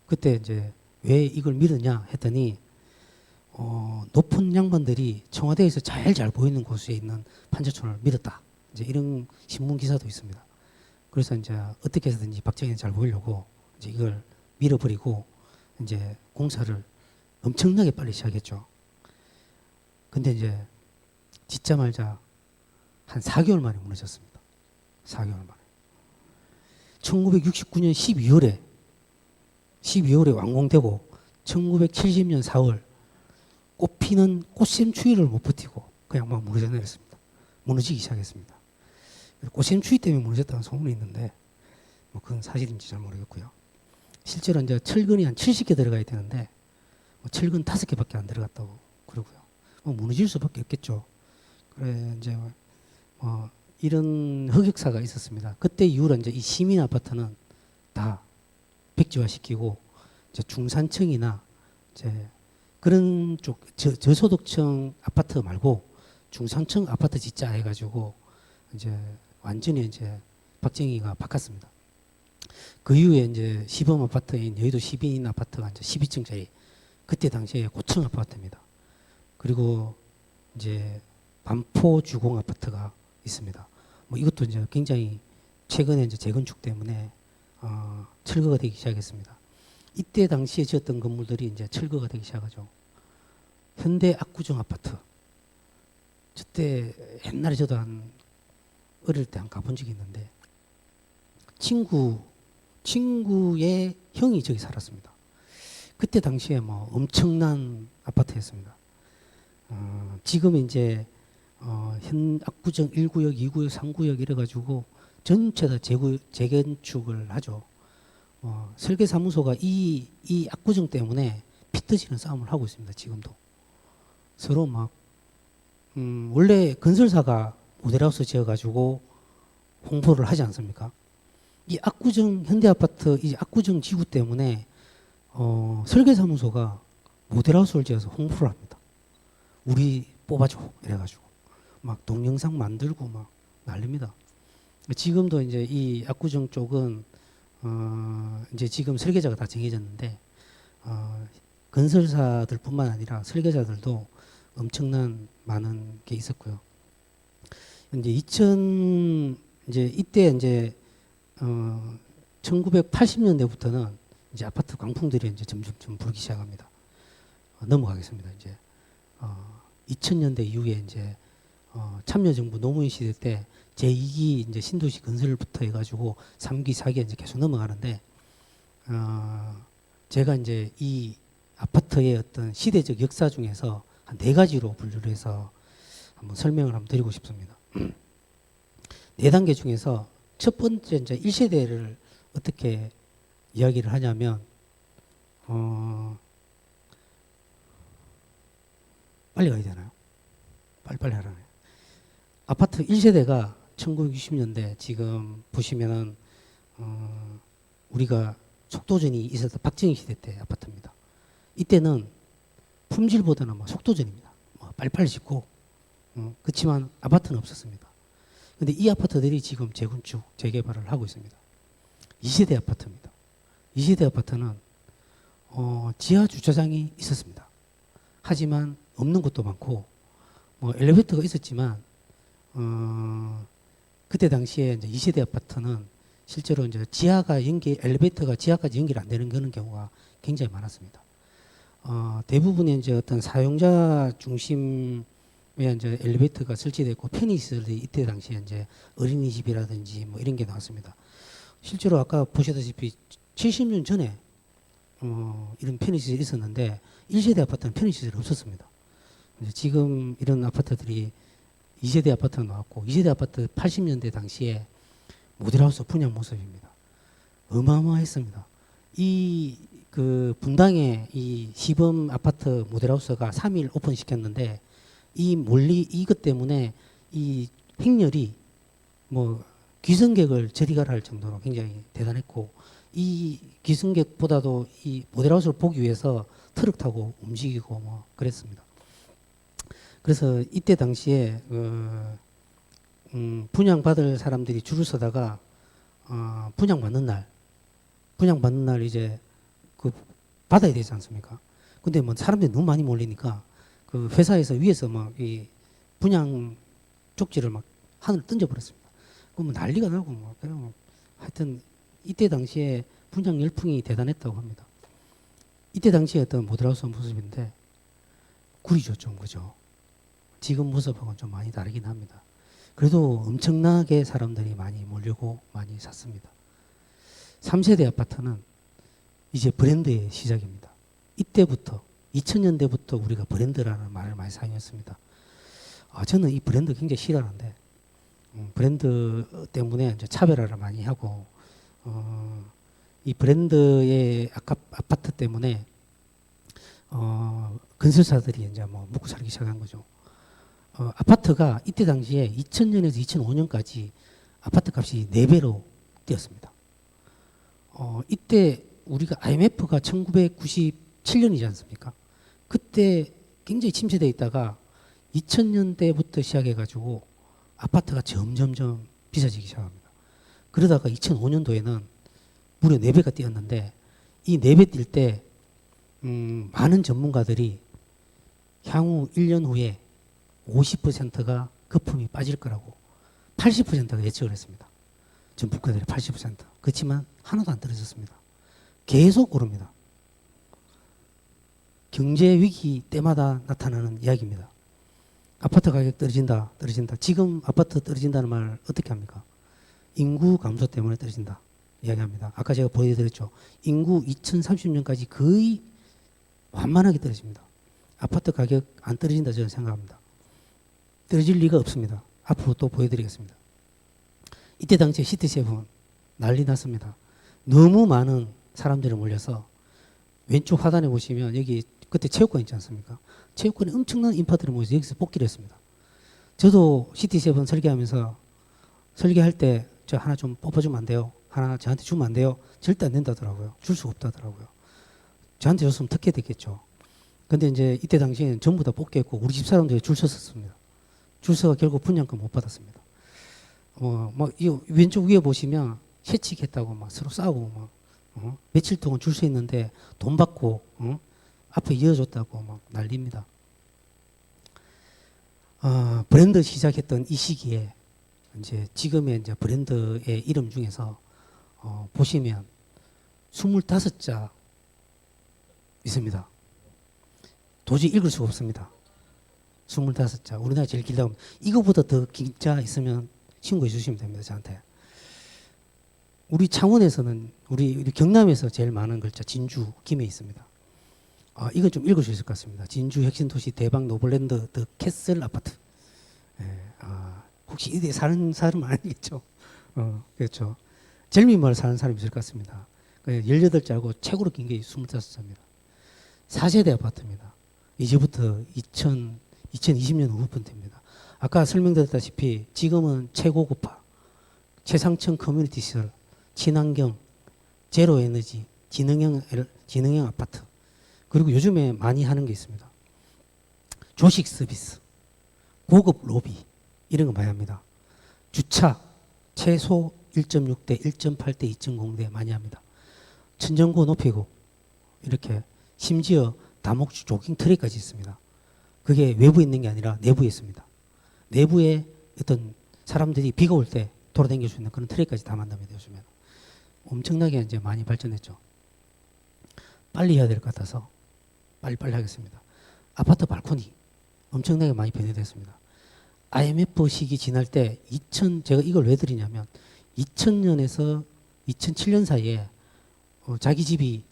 그때 이제 왜 이걸 밀었냐 했더니 높은 양반들이 청와대에서 제일 잘 보이는 곳에 있는 판자촌을 밀었다. 이제 이런 신문 기사도 있습니다. 그래서 이제 어떻게 해서든지 박정희는 잘 보이려고 이제 이걸 밀어버리고 이제 공사를 엄청나게 빨리 시작했죠. 근데 이제 짓자마자 한 4개월 만에 무너졌습니다. 4개월 만에. 1969년 12월에 완공되고 1970년 4월 꽃피는 꽃샘추위를 못 버티고 그냥 막 무너져 내렸습니다. 무너지기 시작했습니다. 꽃샘추위 때문에 무너졌다는 소문이 있는데 뭐 그건 사실인지 잘 모르겠고요. 실제로 이제 철근이 한 70개 들어가야 되는데 뭐 철근 5개밖에 안 들어갔다고 그러고요. 뭐 무너질 수밖에 없겠죠. 그래 이제 이런 흑역사가 있었습니다. 그때 이후로 이제 이 시민 아파트는 다 백지화시키고 이제 중산층이나 이제 그런 쪽 저소득층 아파트 말고 중산층 아파트 짓자 해가지고 이제 완전히 이제 박정희가 바꿨습니다. 그 이후에 이제 시범 아파트인 여의도 시민 아파트가 이제 12층짜리 그때 당시에 고층 아파트입니다. 그리고 이제 반포 주공 아파트가 있습니다. 뭐 이것도 이제 굉장히 최근에 이제 재건축 때문에 철거가 되기 시작했습니다. 이때 당시에 지었던 건물들이 이제 철거가 되기 시작하죠. 현대 압구정 아파트. 저때 옛날에 저도 어릴 때 한 가본 적이 있는데 친구의 형이 저기 살았습니다. 그때 당시에 뭐 엄청난 아파트였습니다. 지금 이제 현 압구정 1구역, 2구역, 3구역 이래가지고 전체 다 재건축을 하죠. 설계사무소가 이 압구정 때문에 피 터지는 싸움을 하고 있습니다. 지금도 서로 막 원래 건설사가 모델하우스 지어가지고 홍보를 하지 않습니까? 이 압구정 현대아파트 이 압구정 지구 때문에 설계사무소가 모델하우스를 지어서 홍보를 합니다. 우리 뽑아줘 이래가지고 막 동영상 만들고 막 난립니다. 지금도 이제 이 압구정 쪽은 이제 지금 설계자가 다 정해졌는데 건설사들뿐만 아니라 설계자들도 엄청난 많은 게 있었고요. 이제 이때 이제 1980년대부터는 이제 아파트 광풍들이 이제 점점 좀 불기 시작합니다. 넘어가겠습니다. 이제 2000년대 이후에 이제 참여정부 노무현 시대 때 제2기 이제 신도시 건설부터 해가지고 3기, 4기 이제 계속 넘어가는데 제가 이제 이 아파트의 어떤 시대적 역사 중에서 한 4가지로 분류를 해서 한번 설명을 한번 드리고 싶습니다. 4단계 중에서 첫 번째 이제 1세대를 어떻게 이야기를 하냐면 빨리 가야 되나요? 빨리빨리 하라네요. 아파트 1세대가 1960년대 지금 보시면은 우리가 속도전이 있었던 박정희 시대 때 아파트입니다. 이때는 품질보다는 뭐 속도전입니다. 뭐 빨리빨리 짓고 그렇지만 아파트는 없었습니다. 근데 이 아파트들이 지금 재건축, 재개발을 하고 있습니다. 2세대 아파트입니다. 2세대 아파트는 지하 주차장이 있었습니다. 하지만 없는 곳도 많고 뭐 엘리베이터가 있었지만 그때 당시에 이제 2세대 아파트는 실제로 이제 엘리베이터가 지하까지 연결 안 되는 그런 경우가 굉장히 많았습니다. 대부분의 이제 어떤 사용자 중심의 이제 엘리베이터가 설치됐고 편의시설이 이때 당시에 이제 어린이집이라든지 뭐 이런 게 나왔습니다. 실제로 아까 보셨다시피 70년 전에 이런 편의시설이 있었는데 1세대 아파트는 편의시설이 없었습니다. 이제 지금 이런 아파트들이 2세대 아파트가 나왔고 2세대 아파트 80년대 당시에 모델하우스 분양 모습입니다. 어마어마했습니다. 이 그 분당에 이 시범 아파트 모델하우스가 3일 오픈 시켰는데 이 몰리 이것 때문에 이 행렬이 뭐 귀성객을 저리 가라 할 정도로 굉장히 대단했고 이 귀성객보다도 이 모델하우스를 보기 위해서 트럭 타고 움직이고 뭐 그랬습니다. 그래서 이때 당시에 분양받을 사람들이 줄을 서다가 분양받는 날 이제 그 받아야 되지 않습니까? 근데 뭐 사람들이 너무 많이 몰리니까 그 회사에서 위에서 막 이 분양 쪽지를 막 하늘 던져버렸습니다. 그럼 난리가 나고 뭐 그냥 하여튼 이때 당시에 분양 열풍이 대단했다고 합니다. 이때 당시에 어떤 모델하우스 모습인데 구리죠 좀 그죠? 지금 모습하고는 좀 많이 다르긴 합니다. 그래도 엄청나게 사람들이 많이 몰리고 많이 샀습니다. 3세대 아파트는 이제 브랜드의 시작입니다. 이때부터 2000년대부터 우리가 브랜드라는 말을 많이 사용했습니다. 저는 이 브랜드 굉장히 싫어하는데 브랜드 때문에 이제 차별화를 많이 하고 이 브랜드의 아파트 때문에 건설사들이 이제 뭐 먹고 살기 시작한 거죠. 아파트가 이때 당시에 2000년에서 2005년까지 아파트 값이 4배로 뛰었습니다. 이때 우리가 IMF가 1997년이지 않습니까? 그때 굉장히 침체되어 있다가 2000년대부터 시작해가지고 아파트가 점점점 비싸지기 시작합니다. 그러다가 2005년도에는 무려 4배가 뛰었는데 이 4배 뛸 때 많은 전문가들이 향후 1년 후에 50%가 거품이 빠질 거라고 80%가 예측을 했습니다. 전문가들이 80%. 그렇지만 하나도 안 떨어졌습니다. 계속 오릅니다. 경제 위기 때마다 나타나는 이야기입니다. 아파트 가격 떨어진다. 지금 아파트 떨어진다는 말 어떻게 합니까? 인구 감소 때문에 떨어진다. 이야기합니다. 아까 제가 보여드렸죠. 인구 2030년까지 거의 완만하게 떨어집니다. 아파트 가격 안 떨어진다 저는 생각합니다. 떨어질 리가 없습니다. 앞으로 또 보여드리겠습니다. 이때 당시에 시티7 난리 났습니다. 너무 많은 사람들이 몰려서 왼쪽 하단에 보시면 여기 그때 체육관 있지 않습니까? 체육관에 엄청난 인파들이 모여서 여기서 뽑기를 했습니다. 저도 시티7 설계하면서 설계할 때 저 하나 좀 뽑아주면 안 돼요? 하나 저한테 주면 안 돼요? 절대 안 된다더라고요. 줄 수가 없다더라고요. 저한테 줬으면 특혜됐겠죠. 근데 이제 이때 당시에는 전부 다 뽑기했고 우리 집 사람들이 줄 섰었습니다. 줄 서가 결국 분양금 못 받았습니다. 이 왼쪽 위에 보시면 채찍했다고 막 서로 싸우고 막 며칠 동안 줄 서 있는데 돈 받고 앞에 이어줬다고 막 난립니다. 브랜드 시작했던 이 시기에 이제 지금의 이제 브랜드의 이름 중에서 보시면 25자 있습니다. 도저히 읽을 수가 없습니다. 25자. 우리나라 제일 길다고 합니다. 이거보다 더 긴 자 있으면 신고해 주시면 됩니다. 저한테. 우리 창원에서는 우리 경남에서 제일 많은 글자 진주 김해 있습니다. 이건 좀 읽을 수 있을 것 같습니다. 진주 혁신도시 대박 노블랜드 더 캐슬 아파트. 혹시 이때 사는 사람 아니겠죠? 그렇죠. 절미마을 사는 사람이 있을 것 같습니다. 18자고 최고로 긴 게 25자입니다. 4세대 아파트입니다. 이제부터 2020년 후부터입니다. 아까 설명드렸다시피 지금은 최고급화, 최상층 커뮤니티 시설, 친환경, 제로 에너지, 지능형 아파트. 그리고 요즘에 많이 하는 게 있습니다. 조식 서비스, 고급 로비 이런 거 많이 합니다. 주차 최소 1.6대, 1.8대, 2.0대 많이 합니다. 천정고 높이고 이렇게 심지어 다목적 조깅 트랙까지 있습니다. 그게 외부에 있는 게 아니라 내부에 있습니다. 내부에 어떤 사람들이 비가 올 때 돌아다닐 수 있는 그런 트랙까지 다 만납니다. 요즘에는. 엄청나게 이제 많이 발전했죠. 빨리 해야 될 것 같아서 빨리빨리 하겠습니다. 아파트 발코니 엄청나게 많이 변해됐습니다. IMF 시기 지날 때 제가 이걸 왜 드리냐면 2000년에서 2007년 사이에 자기 집이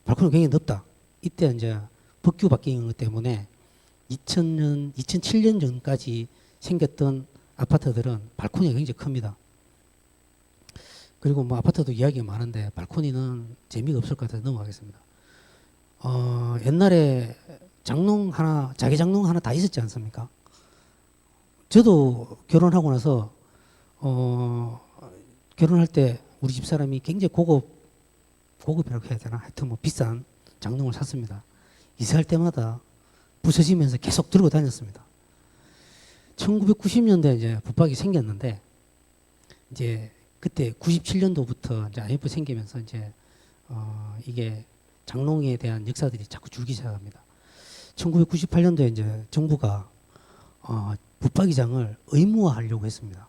발코니가 굉장히 넓다. 이때 이제 법규 바뀐 것 때문에 2007년 전까지 생겼던 아파트들은 발코니가 굉장히 큽니다. 그리고 뭐 아파트도 이야기가 많은데 발코니는 재미가 없을 것 같아서 넘어가겠습니다. 옛날에 자기 장롱 하나 다 있었지 않습니까? 저도 결혼하고 나서 결혼할 때 우리 집 사람이 굉장히 고급이라고 해야 되나? 하여튼 뭐 비싼 장롱을 샀습니다. 이사할 때마다 부서지면서 계속 들고 다녔습니다. 1990년대에 이제 붙박이 생겼는데 이제 그때 97년도부터 이제 IMF 생기면서 이제 이게 장롱에 대한 역사들이 자꾸 줄기 시작합니다. 1998년도에 이제 정부가 붙박이장을 의무화하려고 했습니다.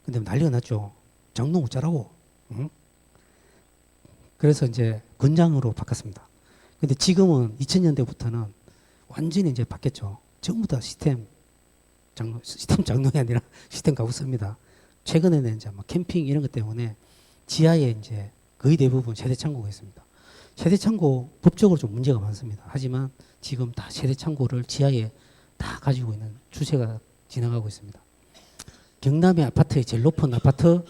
근데 난리가 났죠. 장롱 어쩌라고? 응? 그래서 이제 권장으로 바꿨습니다. 근데 지금은 2000년대부터는 완전히 이제 바뀌었죠. 전부 다 시스템 장롱이 아니라 시스템 가구 씁니다. 최근에는 이제 막 캠핑 이런 것 때문에 지하에 이제 거의 대부분 세대 창고가 있습니다. 세대 창고 법적으로 좀 문제가 많습니다. 하지만 지금 다 세대 창고를 지하에 다 가지고 있는 추세가 진행하고 있습니다. 경남의 아파트의 제일 높은 아파트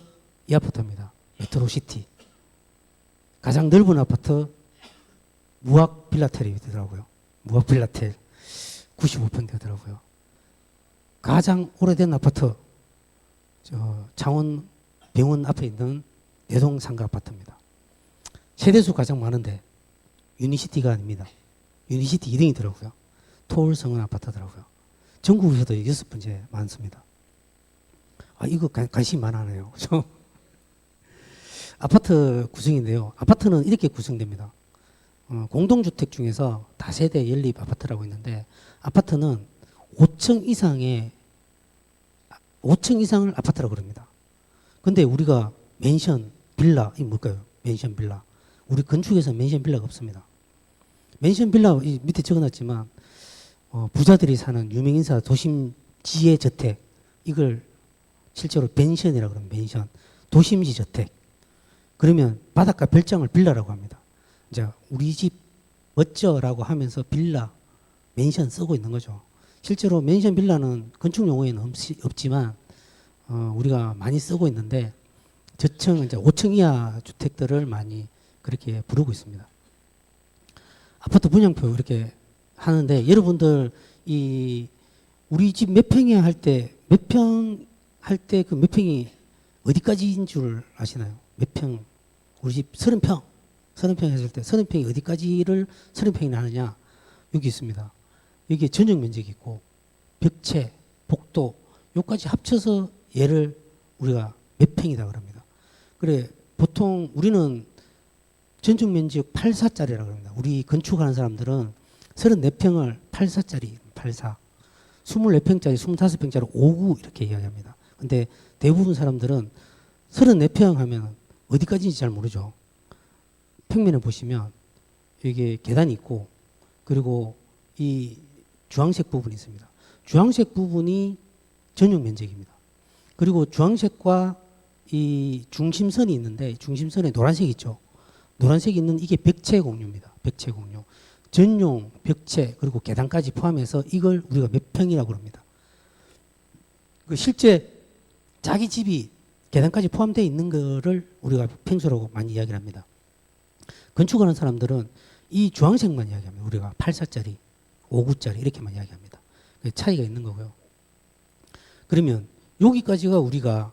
이 아파트입니다. 메트로시티. 가장 넓은 아파트 무학 빌라텔이더라고요. 무학 빌라텔 95평대더라고요. 가장 오래된 아파트 창원 병원 앞에 있는 내동 상가 아파트입니다. 세대수 가장 많은데 유니시티가 아닙니다. 유니시티 2등이더라고요. 토울 성원 아파트더라고요. 전국에서도 6번째 많습니다. 이거 관심 많아요. 아파트 구성인데요. 아파트는 이렇게 구성됩니다. 공동주택 중에서 다세대 연립 아파트라고 있는데 아파트는 5층 이상을 아파트라고 그럽니다. 근데 우리가 맨션, 빌라, 이 뭘까요? 맨션, 빌라. 우리 건축에서 맨션, 빌라가 없습니다. 맨션, 빌라 밑에 적어놨지만 부자들이 사는 유명인사 도심 지혜 저택 이걸 실제로 벤션이라고 그럽니다. 벤션. 도심지 저택. 그러면 바닷가 별장을 빌라라고 합니다. 이제 우리 집 멋져라고 하면서 빌라, 맨션 쓰고 있는 거죠. 실제로 맨션 빌라는 건축 용어에는 없지만 우리가 많이 쓰고 있는데 저층 이제 5층 이하 주택들을 많이 그렇게 부르고 있습니다. 아파트 분양표 이렇게 하는데 여러분들 우리 집 몇 평이야 할 때 몇 평 할 때 그 몇 평이 어디까지인 줄 아시나요? 몇 평? 우리 집 30평. 30평 했을 때 30평이 어디까지를 30평이나 하느냐? 여기 있습니다. 여기에 전용 면적이 있고 벽체, 복도 요까지 합쳐서 얘를 우리가 몇 평이다 그럽니다. 그래 보통 우리는 전용 면적 84짜리라고 합니다. 우리 건축하는 사람들은 34평을 84짜리 84 24평짜리 25평짜리 59 이렇게 이야기합니다. 근데 대부분 사람들은 34평 하면 어디까지인지 잘 모르죠. 평면에 보시면 여기 계단이 있고 그리고 이 주황색 부분이 있습니다. 주황색 부분이 전용 면적입니다. 그리고 주황색과 이 중심선이 있는데 중심선에 노란색이 있죠. 노란색이 있는 이게 벽체 공유입니다. 벽체 공유. 전용, 벽체 그리고 계단까지 포함해서 이걸 우리가 몇 평이라고 합니다. 실제 자기 집이 계단까지 포함되어 있는 거를 우리가 평수라고 많이 이야기를 합니다. 건축하는 사람들은 이 주황색만 이야기합니다. 우리가 84짜리, 59짜리 이렇게만 이야기합니다. 차이가 있는 거고요. 그러면 여기까지가 우리가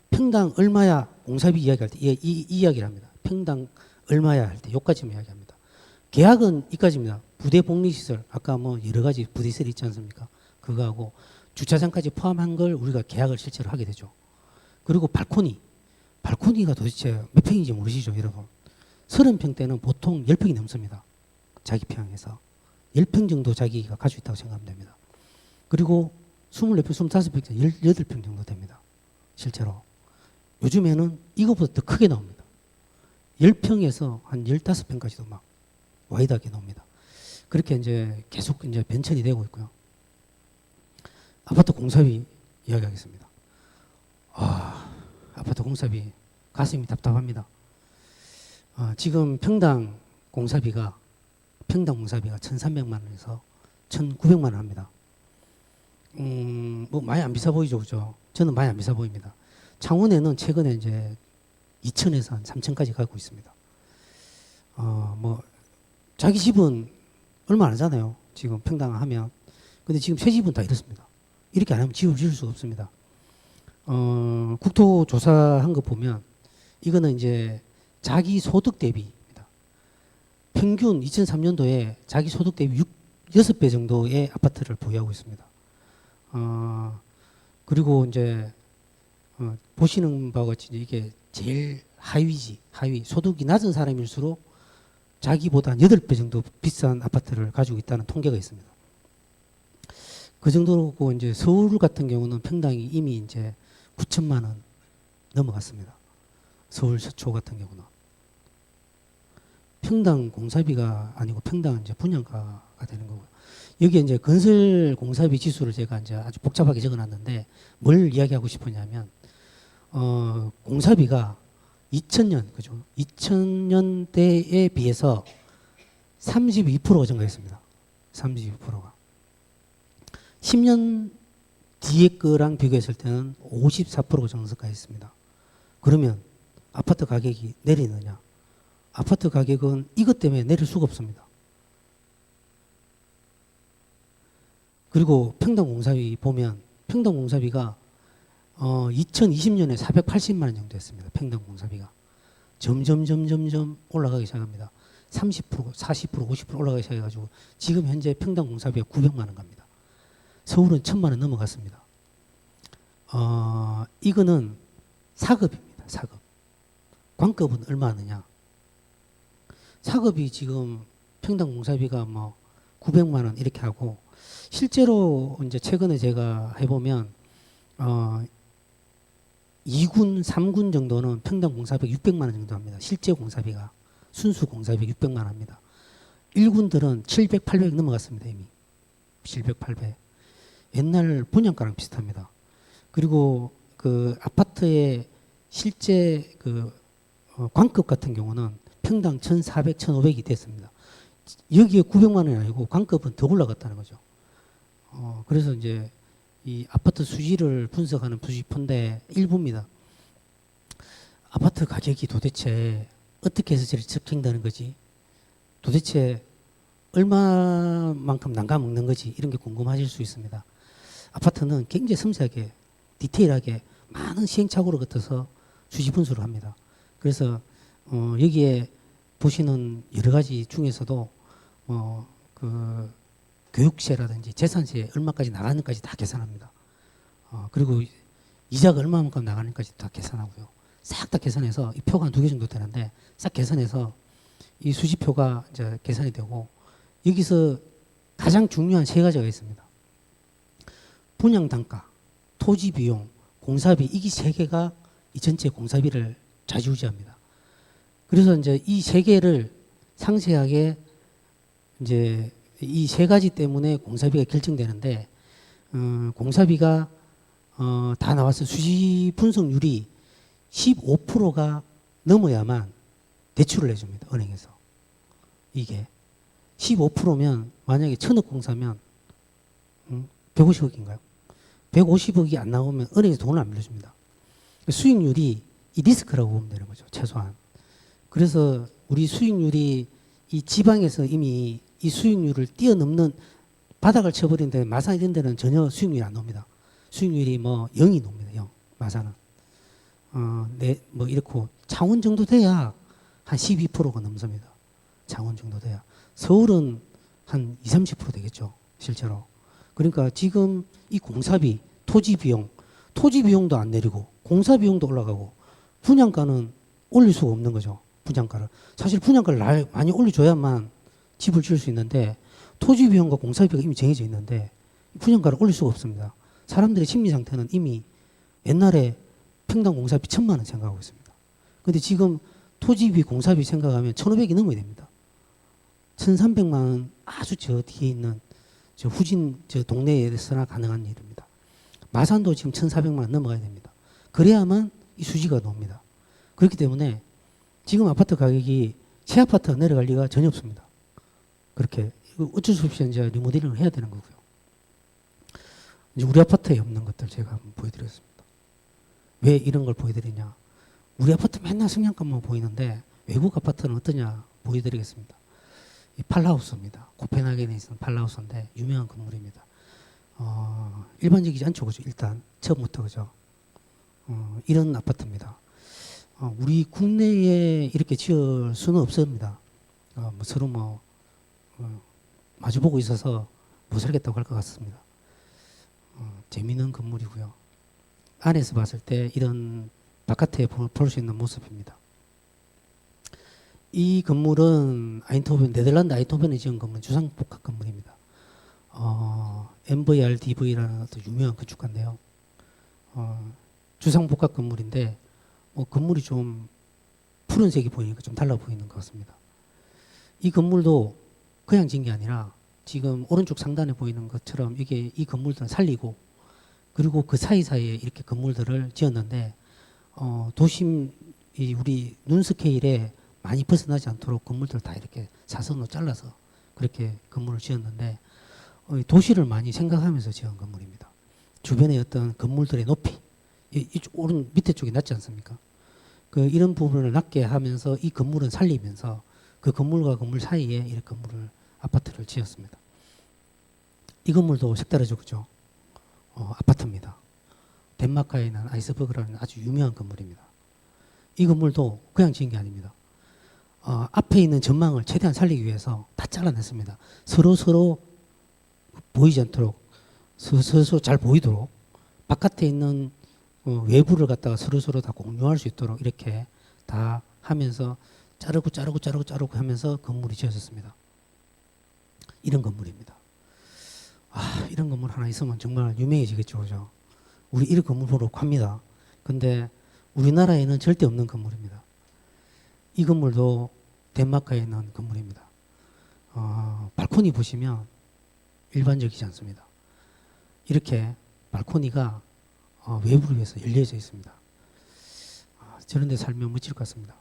평당 얼마야 공사비 이야기할 때 이 이야기를 합니다. 평당 얼마야 할 때 여기까지만 이야기합니다. 계약은 이까지입니다. 부대 복리시설 아까 뭐 여러 가지 부대시설 있지 않습니까? 그거하고 주차장까지 포함한 걸 우리가 계약을 실제로 하게 되죠. 그리고 발코니가 도대체 몇 평인지 모르시죠 여러분? 30평 때는 보통 10평이 넘습니다. 자기 평에서 10평 정도 자기가 가지고 있다고 생각하면 됩니다. 그리고 24평, 25평, 18평 정도 됩니다. 실제로. 요즘에는 이거보다 더 크게 나옵니다. 10평에서 한 15평까지도 막 와이드하게 나옵니다. 그렇게 이제 계속 이제 변천이 되고 있고요. 아파트 공사비 이야기하겠습니다. 아파트 공사비 가슴이 답답합니다. 지금 평당 공사비가 1,300만 원에서 1,900만 원 합니다. 뭐 많이 안 비싸 보이죠, 그죠? 저는 많이 안 비싸 보입니다. 창원에는 최근에 이제 2,000에서 한 3,000까지 가고 있습니다. 뭐 자기 집은 얼마 안 하잖아요. 지금 평당 하면. 근데 지금 새 집은 다 이렇습니다. 이렇게 안 하면 집을 지을 수가 없습니다. 국토 조사한 거 보면 이거는 이제 자기 소득 대비입니다. 평균 2003년도에 자기 소득 대비 6배 정도의 아파트를 보유하고 있습니다. 그리고 이제 보시는 바와 같이 이게 제일 하위 소득이 낮은 사람일수록 자기보다 한 8배 정도 비싼 아파트를 가지고 있다는 통계가 있습니다. 그 정도고 이제 서울 같은 경우는 평당이 이미 이제 9천만 원 넘어갔습니다. 서울 서초 같은 경우는 평당 공사비가 아니고 평당 이제 분양가가 되는 거고요. 여기에 이제 건설 공사비 지수를 제가 이제 아주 복잡하게 적어놨는데 뭘 이야기하고 싶으냐면 공사비가 2000년 그죠? 2000년대에 비해서 32%가 증가했습니다. 32%가 10년 뒤에 거랑 비교했을 때는 54%가 증가했습니다. 그러면 아파트 가격이 내리느냐? 아파트 가격은 이것 때문에 내릴 수가 없습니다. 그리고 평당 공사비 보면 평당 공사비가 2020년에 480만 원 정도 했습니다. 평당 공사비가 점점 올라가기 시작합니다. 30%, 40%, 50% 올라가기 시작해가지고 지금 현재 평당 공사비가 900만 원 갑니다. 서울은 1,000만 원 넘어갔습니다. 이거는 사급입니다. 사급. 관급은 얼마 하느냐? 사급이 지금 평당 공사비가 뭐 900만 원 이렇게 하고 실제로 이제 최근에 제가 해보면 2군, 3군 정도는 평당 공사비 600만 원 정도 합니다. 실제 공사비가 순수 공사비 600만 원 합니다. 1군들은 700, 800 넘어갔습니다. 이미 700, 800. 옛날 분양가랑 비슷합니다. 그리고 그 아파트의 실제 그 관급 같은 경우는 평당 1,400, 1,500이 됐습니다. 여기에 900만 원이 아니고 관급은 더 올라갔다는 거죠. 그래서 이제 이 아파트 수지를 분석하는 부지펀드의 일부입니다. 아파트 가격이 도대체 어떻게 해서 저리 측정되는 거지? 도대체 얼마만큼 남가먹는 거지? 이런 게 궁금하실 수 있습니다. 아파트는 굉장히 섬세하게 디테일하게 많은 시행착오를 거쳐서 수지 분석을 합니다. 그래서 여기에 보시는 여러 가지 중에서도 그 교육세라든지 재산세 얼마까지 나가는까지 다 계산합니다. 그리고 이자가 얼마만큼 나가는까지 다 계산하고요. 싹 다 계산해서 이 표가 한 2개 정도 되는데 싹 계산해서 이 수지표가 이제 계산이 되고 여기서 가장 중요한 3가지가 있습니다. 분양 단가, 토지 비용, 공사비 이게 3개가 이 전체 공사비를 좌지우지합니다. 그래서 이제 이 3개를 상세하게 이제 이 3가지 때문에 공사비가 결정되는데 공사비가 다 나와서 수지 분석률이 15%가 넘어야만 대출을 해줍니다. 은행에서. 이게 15%면 만약에 1,000억 공사면 150억인가요? 150억이 안 나오면 은행에서 돈을 안 빌려줍니다. 수익률이 이 리스크라고 보면 되는 거죠. 최소한. 그래서 우리 수익률이 이 지방에서 이미 이 수익률을 뛰어넘는 바닥을 쳐버리는데 마산 이런 데는 전혀 수익률이 안 나옵니다. 수익률이 뭐 0이 나옵니다. 0. 마산은. 뭐 이렇고 창원 정도 돼야 한 12%가 넘습니다. 창원 정도 돼야. 서울은 한 20, 30% 되겠죠. 실제로. 그러니까 지금 이 공사비, 토지 비용도 안 내리고 공사 비용도 올라가고 분양가는 올릴 수가 없는 거죠. 분양가를. 사실 분양가를 많이 올려줘야만 집을 지을 수 있는데 토지 비용과 공사비가 이미 정해져 있는데 분양가를 올릴 수가 없습니다. 사람들의 심리 상태는 이미 옛날에 평당 공사비 1,000만 원 생각하고 있습니다. 근데 지금 토지비, 공사비 생각하면 1,500이 넘어야 됩니다. 1300만 원 아주 저 뒤에 있는 저 후진 저 동네에서나 가능한 일입니다. 마산도 지금 1400만 원 넘어가야 됩니다. 그래야만 이 수지가 나옵니다. 그렇기 때문에 지금 아파트 가격이 새 아파트가 내려갈 리가 전혀 없습니다. 그렇게 어쩔 수 없이 이제 리모델링을 해야 되는 거고요. 이제 우리 아파트에 없는 것들 제가 한번 보여드리겠습니다. 왜 이런 걸 보여드리냐? 우리 아파트 맨날 성냥갑만 보이는데 외국 아파트는 어떠냐 보여드리겠습니다. 이 팔라우스입니다. 코펜하겐에 있는 팔라우스인데 유명한 건물입니다. 일반적이지 않죠, 그죠? 일단 처음부터 그죠? 이런 아파트입니다. 우리 국내에 이렇게 지을 수는 없습니다. 뭐 서로 마주보고 있어서 못 살겠다고 할 것 같습니다. 재미있는 건물이고요. 안에서 봤을 때 이런 바깥에 볼 수 있는 모습입니다. 이 건물은 네덜란드 아인토벤에 지은 건물, 주상복합 건물입니다. MVRDV라는 아주 유명한 건축가인데요. 주상복합 건물인데 건물이 좀 푸른색이 보이니까 좀 달라 보이는 것 같습니다. 이 건물도 그냥 지은 게 아니라 지금 오른쪽 상단에 보이는 것처럼 이게 이 건물들을 살리고 그리고 그 사이사이에 이렇게 건물들을 지었는데 도심 우리 눈 스케일에 많이 벗어나지 않도록 건물들 다 이렇게 사선으로 잘라서 그렇게 건물을 지었는데 도시를 많이 생각하면서 지은 건물입니다. 주변의 어떤 건물들의 높이 오른 밑에 쪽이 낮지 않습니까? 이런 부분을 낮게 하면서 이 건물은 살리면서 그 건물과 건물 사이에 이렇게 아파트를 지었습니다. 이 건물도 색다르죠, 그죠? 아파트입니다. 덴마크에 있는 아이스버그라는 아주 유명한 건물입니다. 이 건물도 그냥 지은 게 아닙니다. 앞에 있는 전망을 최대한 살리기 위해서 다 잘라냈습니다. 서로 보이지 않도록 서로 잘 보이도록 바깥에 있는 외부를 갖다가 서로 다 공유할 수 있도록 이렇게 다 하면서 자르고 하면서 건물이 지어졌습니다. 이런 건물입니다. 이런 건물 하나 있으면 정말 유명해지겠죠, 그죠? 우리 이런 건물 보러 갑니다. 근데 우리나라에는 절대 없는 건물입니다. 이 건물도 덴마크에 있는 건물입니다. 발코니 보시면 일반적이지 않습니다. 이렇게 발코니가 외부를 위해서 열려져 있습니다. 저런 데 살면 멋질 것 같습니다.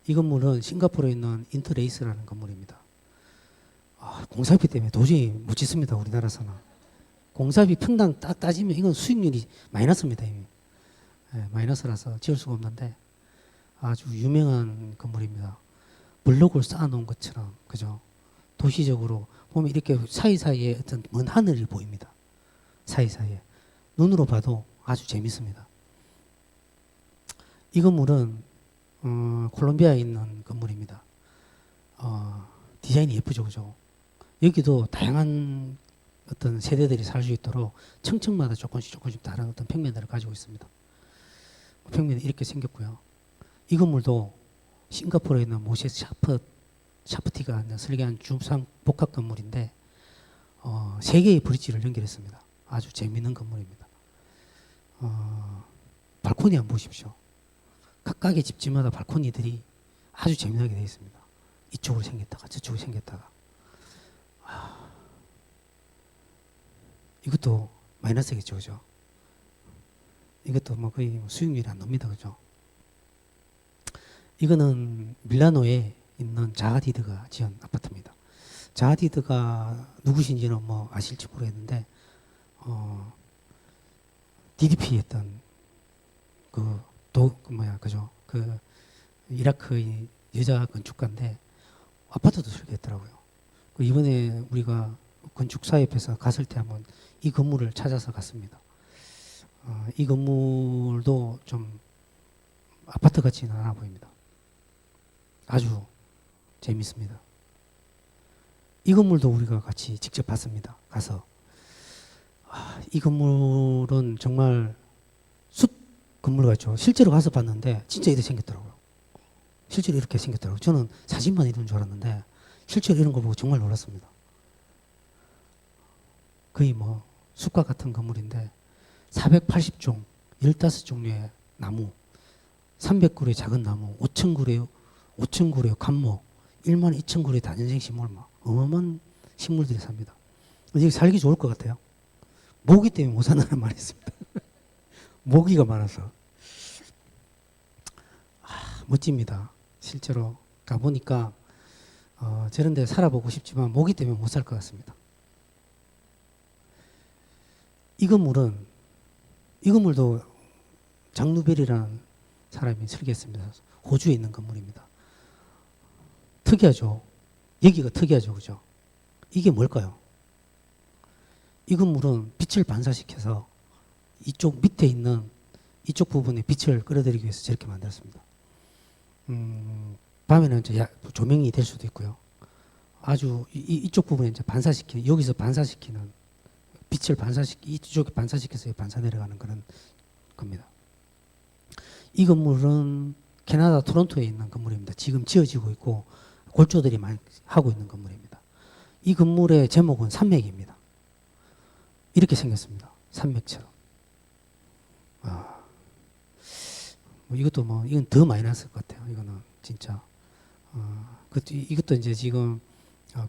이 건물은 싱가포르에 있는 인터레이스라는 건물입니다. 공사비 때문에 도저히 못 짓습니다. 우리나라에서는. 공사비 평당 딱 따지면 이건 수익률이 마이너스입니다. 이미. 마이너스라서 지을 수가 없는데 아주 유명한 건물입니다. 블록을 쌓아놓은 것처럼 그죠? 도시적으로 보면 이렇게 사이사이에 어떤 먼 하늘이 보입니다. 사이사이에. 눈으로 봐도 아주 재밌습니다. 이 건물은 콜롬비아에 있는 건물입니다. 디자인이 예쁘죠, 그죠? 여기도 다양한 어떤 세대들이 살 수 있도록 층층마다 조금씩 다른 어떤 평면들을 가지고 있습니다. 평면이 이렇게 생겼고요. 이 건물도 싱가포르에 있는 모세스 샤프티가 설계한 주상 복합 건물인데 3개의 브릿지를 연결했습니다. 아주 재미있는 건물입니다. 발코니 한번 보십시오. 각각의 집집마다 발코니들이 아주 재미나게 되어 있습니다. 이쪽으로 생겼다가 저쪽으로 생겼다가 이것도 마이너스겠죠, 그죠? 이것도 거의 수익률이 안 납니다, 그죠? 이거는 밀라노에 있는 자하디드가 지은 아파트입니다. 자하디드가 누구신지는 아실지 모르겠는데 DDP 했던 그죠? 이라크의 여자 건축가인데 아파트도 설계했더라고요. 이번에 우리가 건축사협에서 갔을 때 한번 이 건물을 찾아서 갔습니다. 이 건물도 좀 아파트 같지는 않아 보입니다. 아주 재밌습니다. 이 건물도 우리가 같이 직접 봤습니다. 가서 이 건물은 정말 숲 건물 같죠. 실제로 가서 봤는데 진짜 이렇게 생겼더라고요. 실제로 이렇게 생겼더라고요. 저는 사진만 이런 줄 알았는데 실제로 이런 걸 보고 정말 놀랐습니다. 거의 숲과 같은 건물인데 480종, 15종류의 나무, 300그루의 작은 나무, 5,000그루의 감목, 1만 2천 그루의 다년생 식물 막 어마어마한 식물들이 삽니다. 여기 살기 좋을 것 같아요. 모기 때문에 못 산다는 말이 있습니다. 모기가 많아서. 멋집니다. 실제로 가보니까 저런 데 살아보고 싶지만 모기 때문에 못 살 것 같습니다. 이 건물도 장누벨이라는 사람이 설계했습니다. 호주에 있는 건물입니다. 특이하죠. 여기가 특이하죠. 그죠? 이게 뭘까요? 이 건물은 빛을 반사시켜서 이쪽 밑에 있는 이쪽 부분에 빛을 끌어들이기 위해서 저렇게 만들었습니다. 밤에는 이제 조명이 될 수도 있고요. 아주 이쪽 부분에 이제 여기서 반사시키는 빛을 이쪽에 반사시켜서 반사 내려가는 그런 겁니다. 이 건물은 캐나다 토론토에 있는 건물입니다. 지금 지어지고 있고 골조들이 많이 하고 있는 건물입니다. 이 건물의 제목은 산맥입니다. 이렇게 생겼습니다. 산맥처럼. 이건 더 많이 났을 것 같아요. 이거는 진짜. 이것도 이제 지금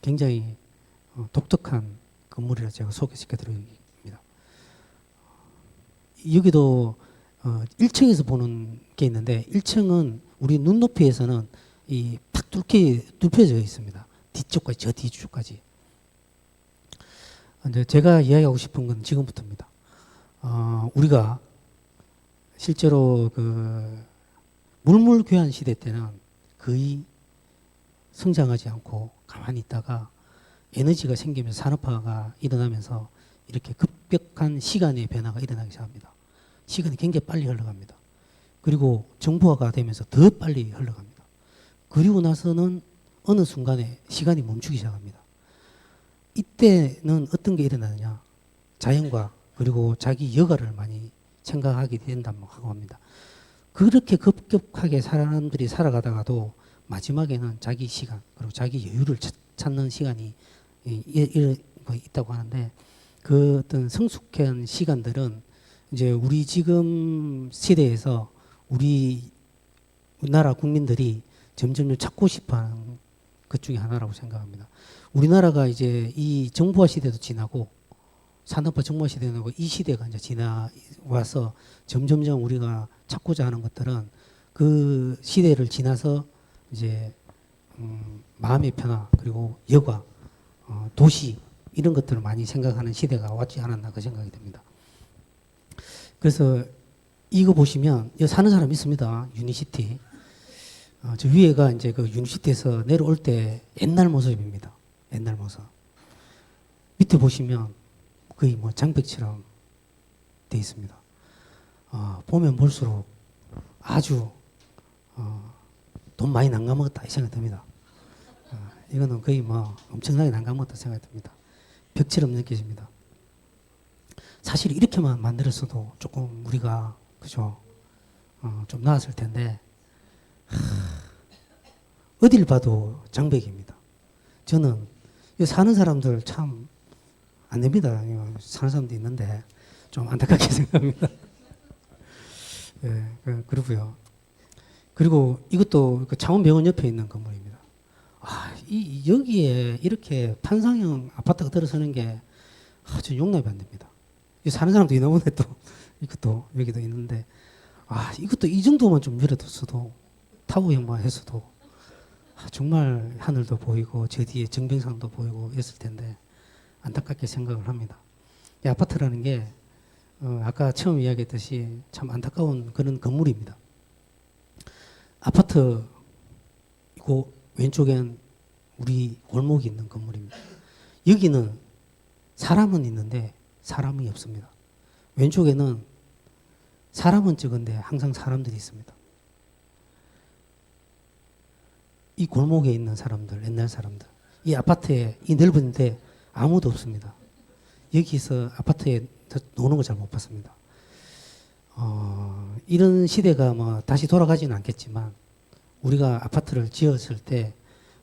굉장히 독특한 건물이라 제가 소개시켜 드립니다. 여기도 1층에서 보는 게 있는데 1층은 우리 눈높이에서는 탁 뚫혀져 있습니다. 뒤쪽까지, 저 뒤쪽까지. 이제 제가 이야기하고 싶은 건 지금부터입니다. 우리가 실제로 물물교환 시대 때는 거의 성장하지 않고 가만히 있다가 에너지가 생기면서 산업화가 일어나면서 이렇게 급격한 시간의 변화가 일어나기 시작합니다. 시간이 굉장히 빨리 흘러갑니다. 그리고 정보화가 되면서 더 빨리 흘러갑니다. 그리고 나서는 어느 순간에 시간이 멈추기 시작합니다. 이때는 어떤 게 일어나느냐? 자연과 그리고 자기 여가를 많이 생각하게 된다고 합니다. 그렇게 급격하게 사람들이 살아가다가도 마지막에는 자기 시간 그리고 자기 여유를 찾는 시간이 있다고 하는데 그 어떤 성숙한 시간들은 이제 우리 지금 시대에서 우리나라 국민들이 점점 찾고 싶어하는 것 중에 하나라고 생각합니다. 우리나라가 이제 이 정보화 시대도 지나고 산업화 정보화 시대도 이 시대가 이제 지나와서 점점점 우리가 찾고자 하는 것들은 그 시대를 지나서 이제 마음의 변화 그리고 여가 도시 이런 것들을 많이 생각하는 시대가 왔지 않았나 그 생각이 듭니다. 그래서 이거 보시면 여기 사는 사람 있습니다. 유니시티. 저 위에가 이제 그 유니시티에서 내려올 때 옛날 모습입니다. 옛날 모습. 밑에 보시면 거의 뭐 장벽처럼 돼 있습니다. 보면 볼수록 아주 돈 많이 난감먹었다 이 생각이 듭니다. 이거는 거의 뭐 엄청나게 난감먹었다 생각이 듭니다. 벽처럼 느껴집니다. 사실 이렇게만 만들었어도 조금 우리가 그죠? 좀 나았을 텐데 어딜 봐도 장벽입니다. 저는 사는 사람들 참 안 됩니다. 사는 사람도 있는데 좀 안타깝게 생각합니다. 예, 그러고요. 그리고 이것도 창원병원 옆에 있는 건물입니다. 여기에 이렇게 판상형 아파트가 들어서는 게 전 용납이 안 됩니다. 사는 사람도 있나 보네 또. 이것도 여기도 있는데 이것도 이 정도만 좀 밀어뒀어도 타워형만 했어도 정말 하늘도 보이고 저 뒤에 정병상도 보이고 했을 텐데 안타깝게 생각을 합니다. 이 아파트라는 게 아까 처음 이야기했듯이 참 안타까운 그런 건물입니다. 아파트 이고 왼쪽엔 우리 골목이 있는 건물입니다. 여기는 사람은 있는데 사람이 없습니다. 왼쪽에는 사람은 적은데 항상 사람들이 있습니다. 이 골목에 있는 사람들, 옛날 사람들, 이 아파트에 이 넓은데 아무도 없습니다. 여기서 아파트에 노는 거 잘 못 봤습니다. 이런 시대가 뭐 다시 돌아가지는 않겠지만 우리가 아파트를 지었을 때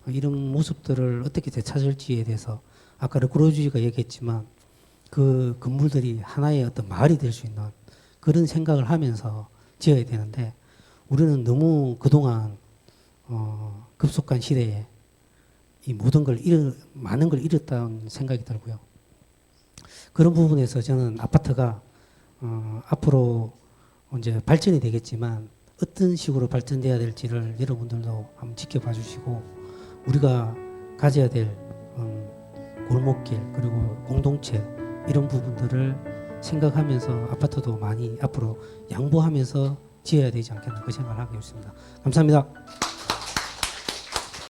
이런 모습들을 어떻게 되찾을지에 대해서 아까 르크로주가 얘기했지만 그 건물들이 하나의 어떤 마을이 될 수 있는 그런 생각을 하면서 지어야 되는데 우리는 너무 그동안 급속한 시대에 이 모든 걸 많은 걸 잃었다는 생각이 들고요. 그런 부분에서 저는 아파트가 앞으로 이제 발전이 되겠지만 어떤 식으로 발전돼야 될지를 여러분들도 한번 지켜봐 주시고 우리가 가져야 될 골목길 그리고 공동체 이런 부분들을 생각하면서 아파트도 많이 앞으로 양보하면서 지어야 되지 않겠나 그 생각을 하고 있습니다. 감사합니다.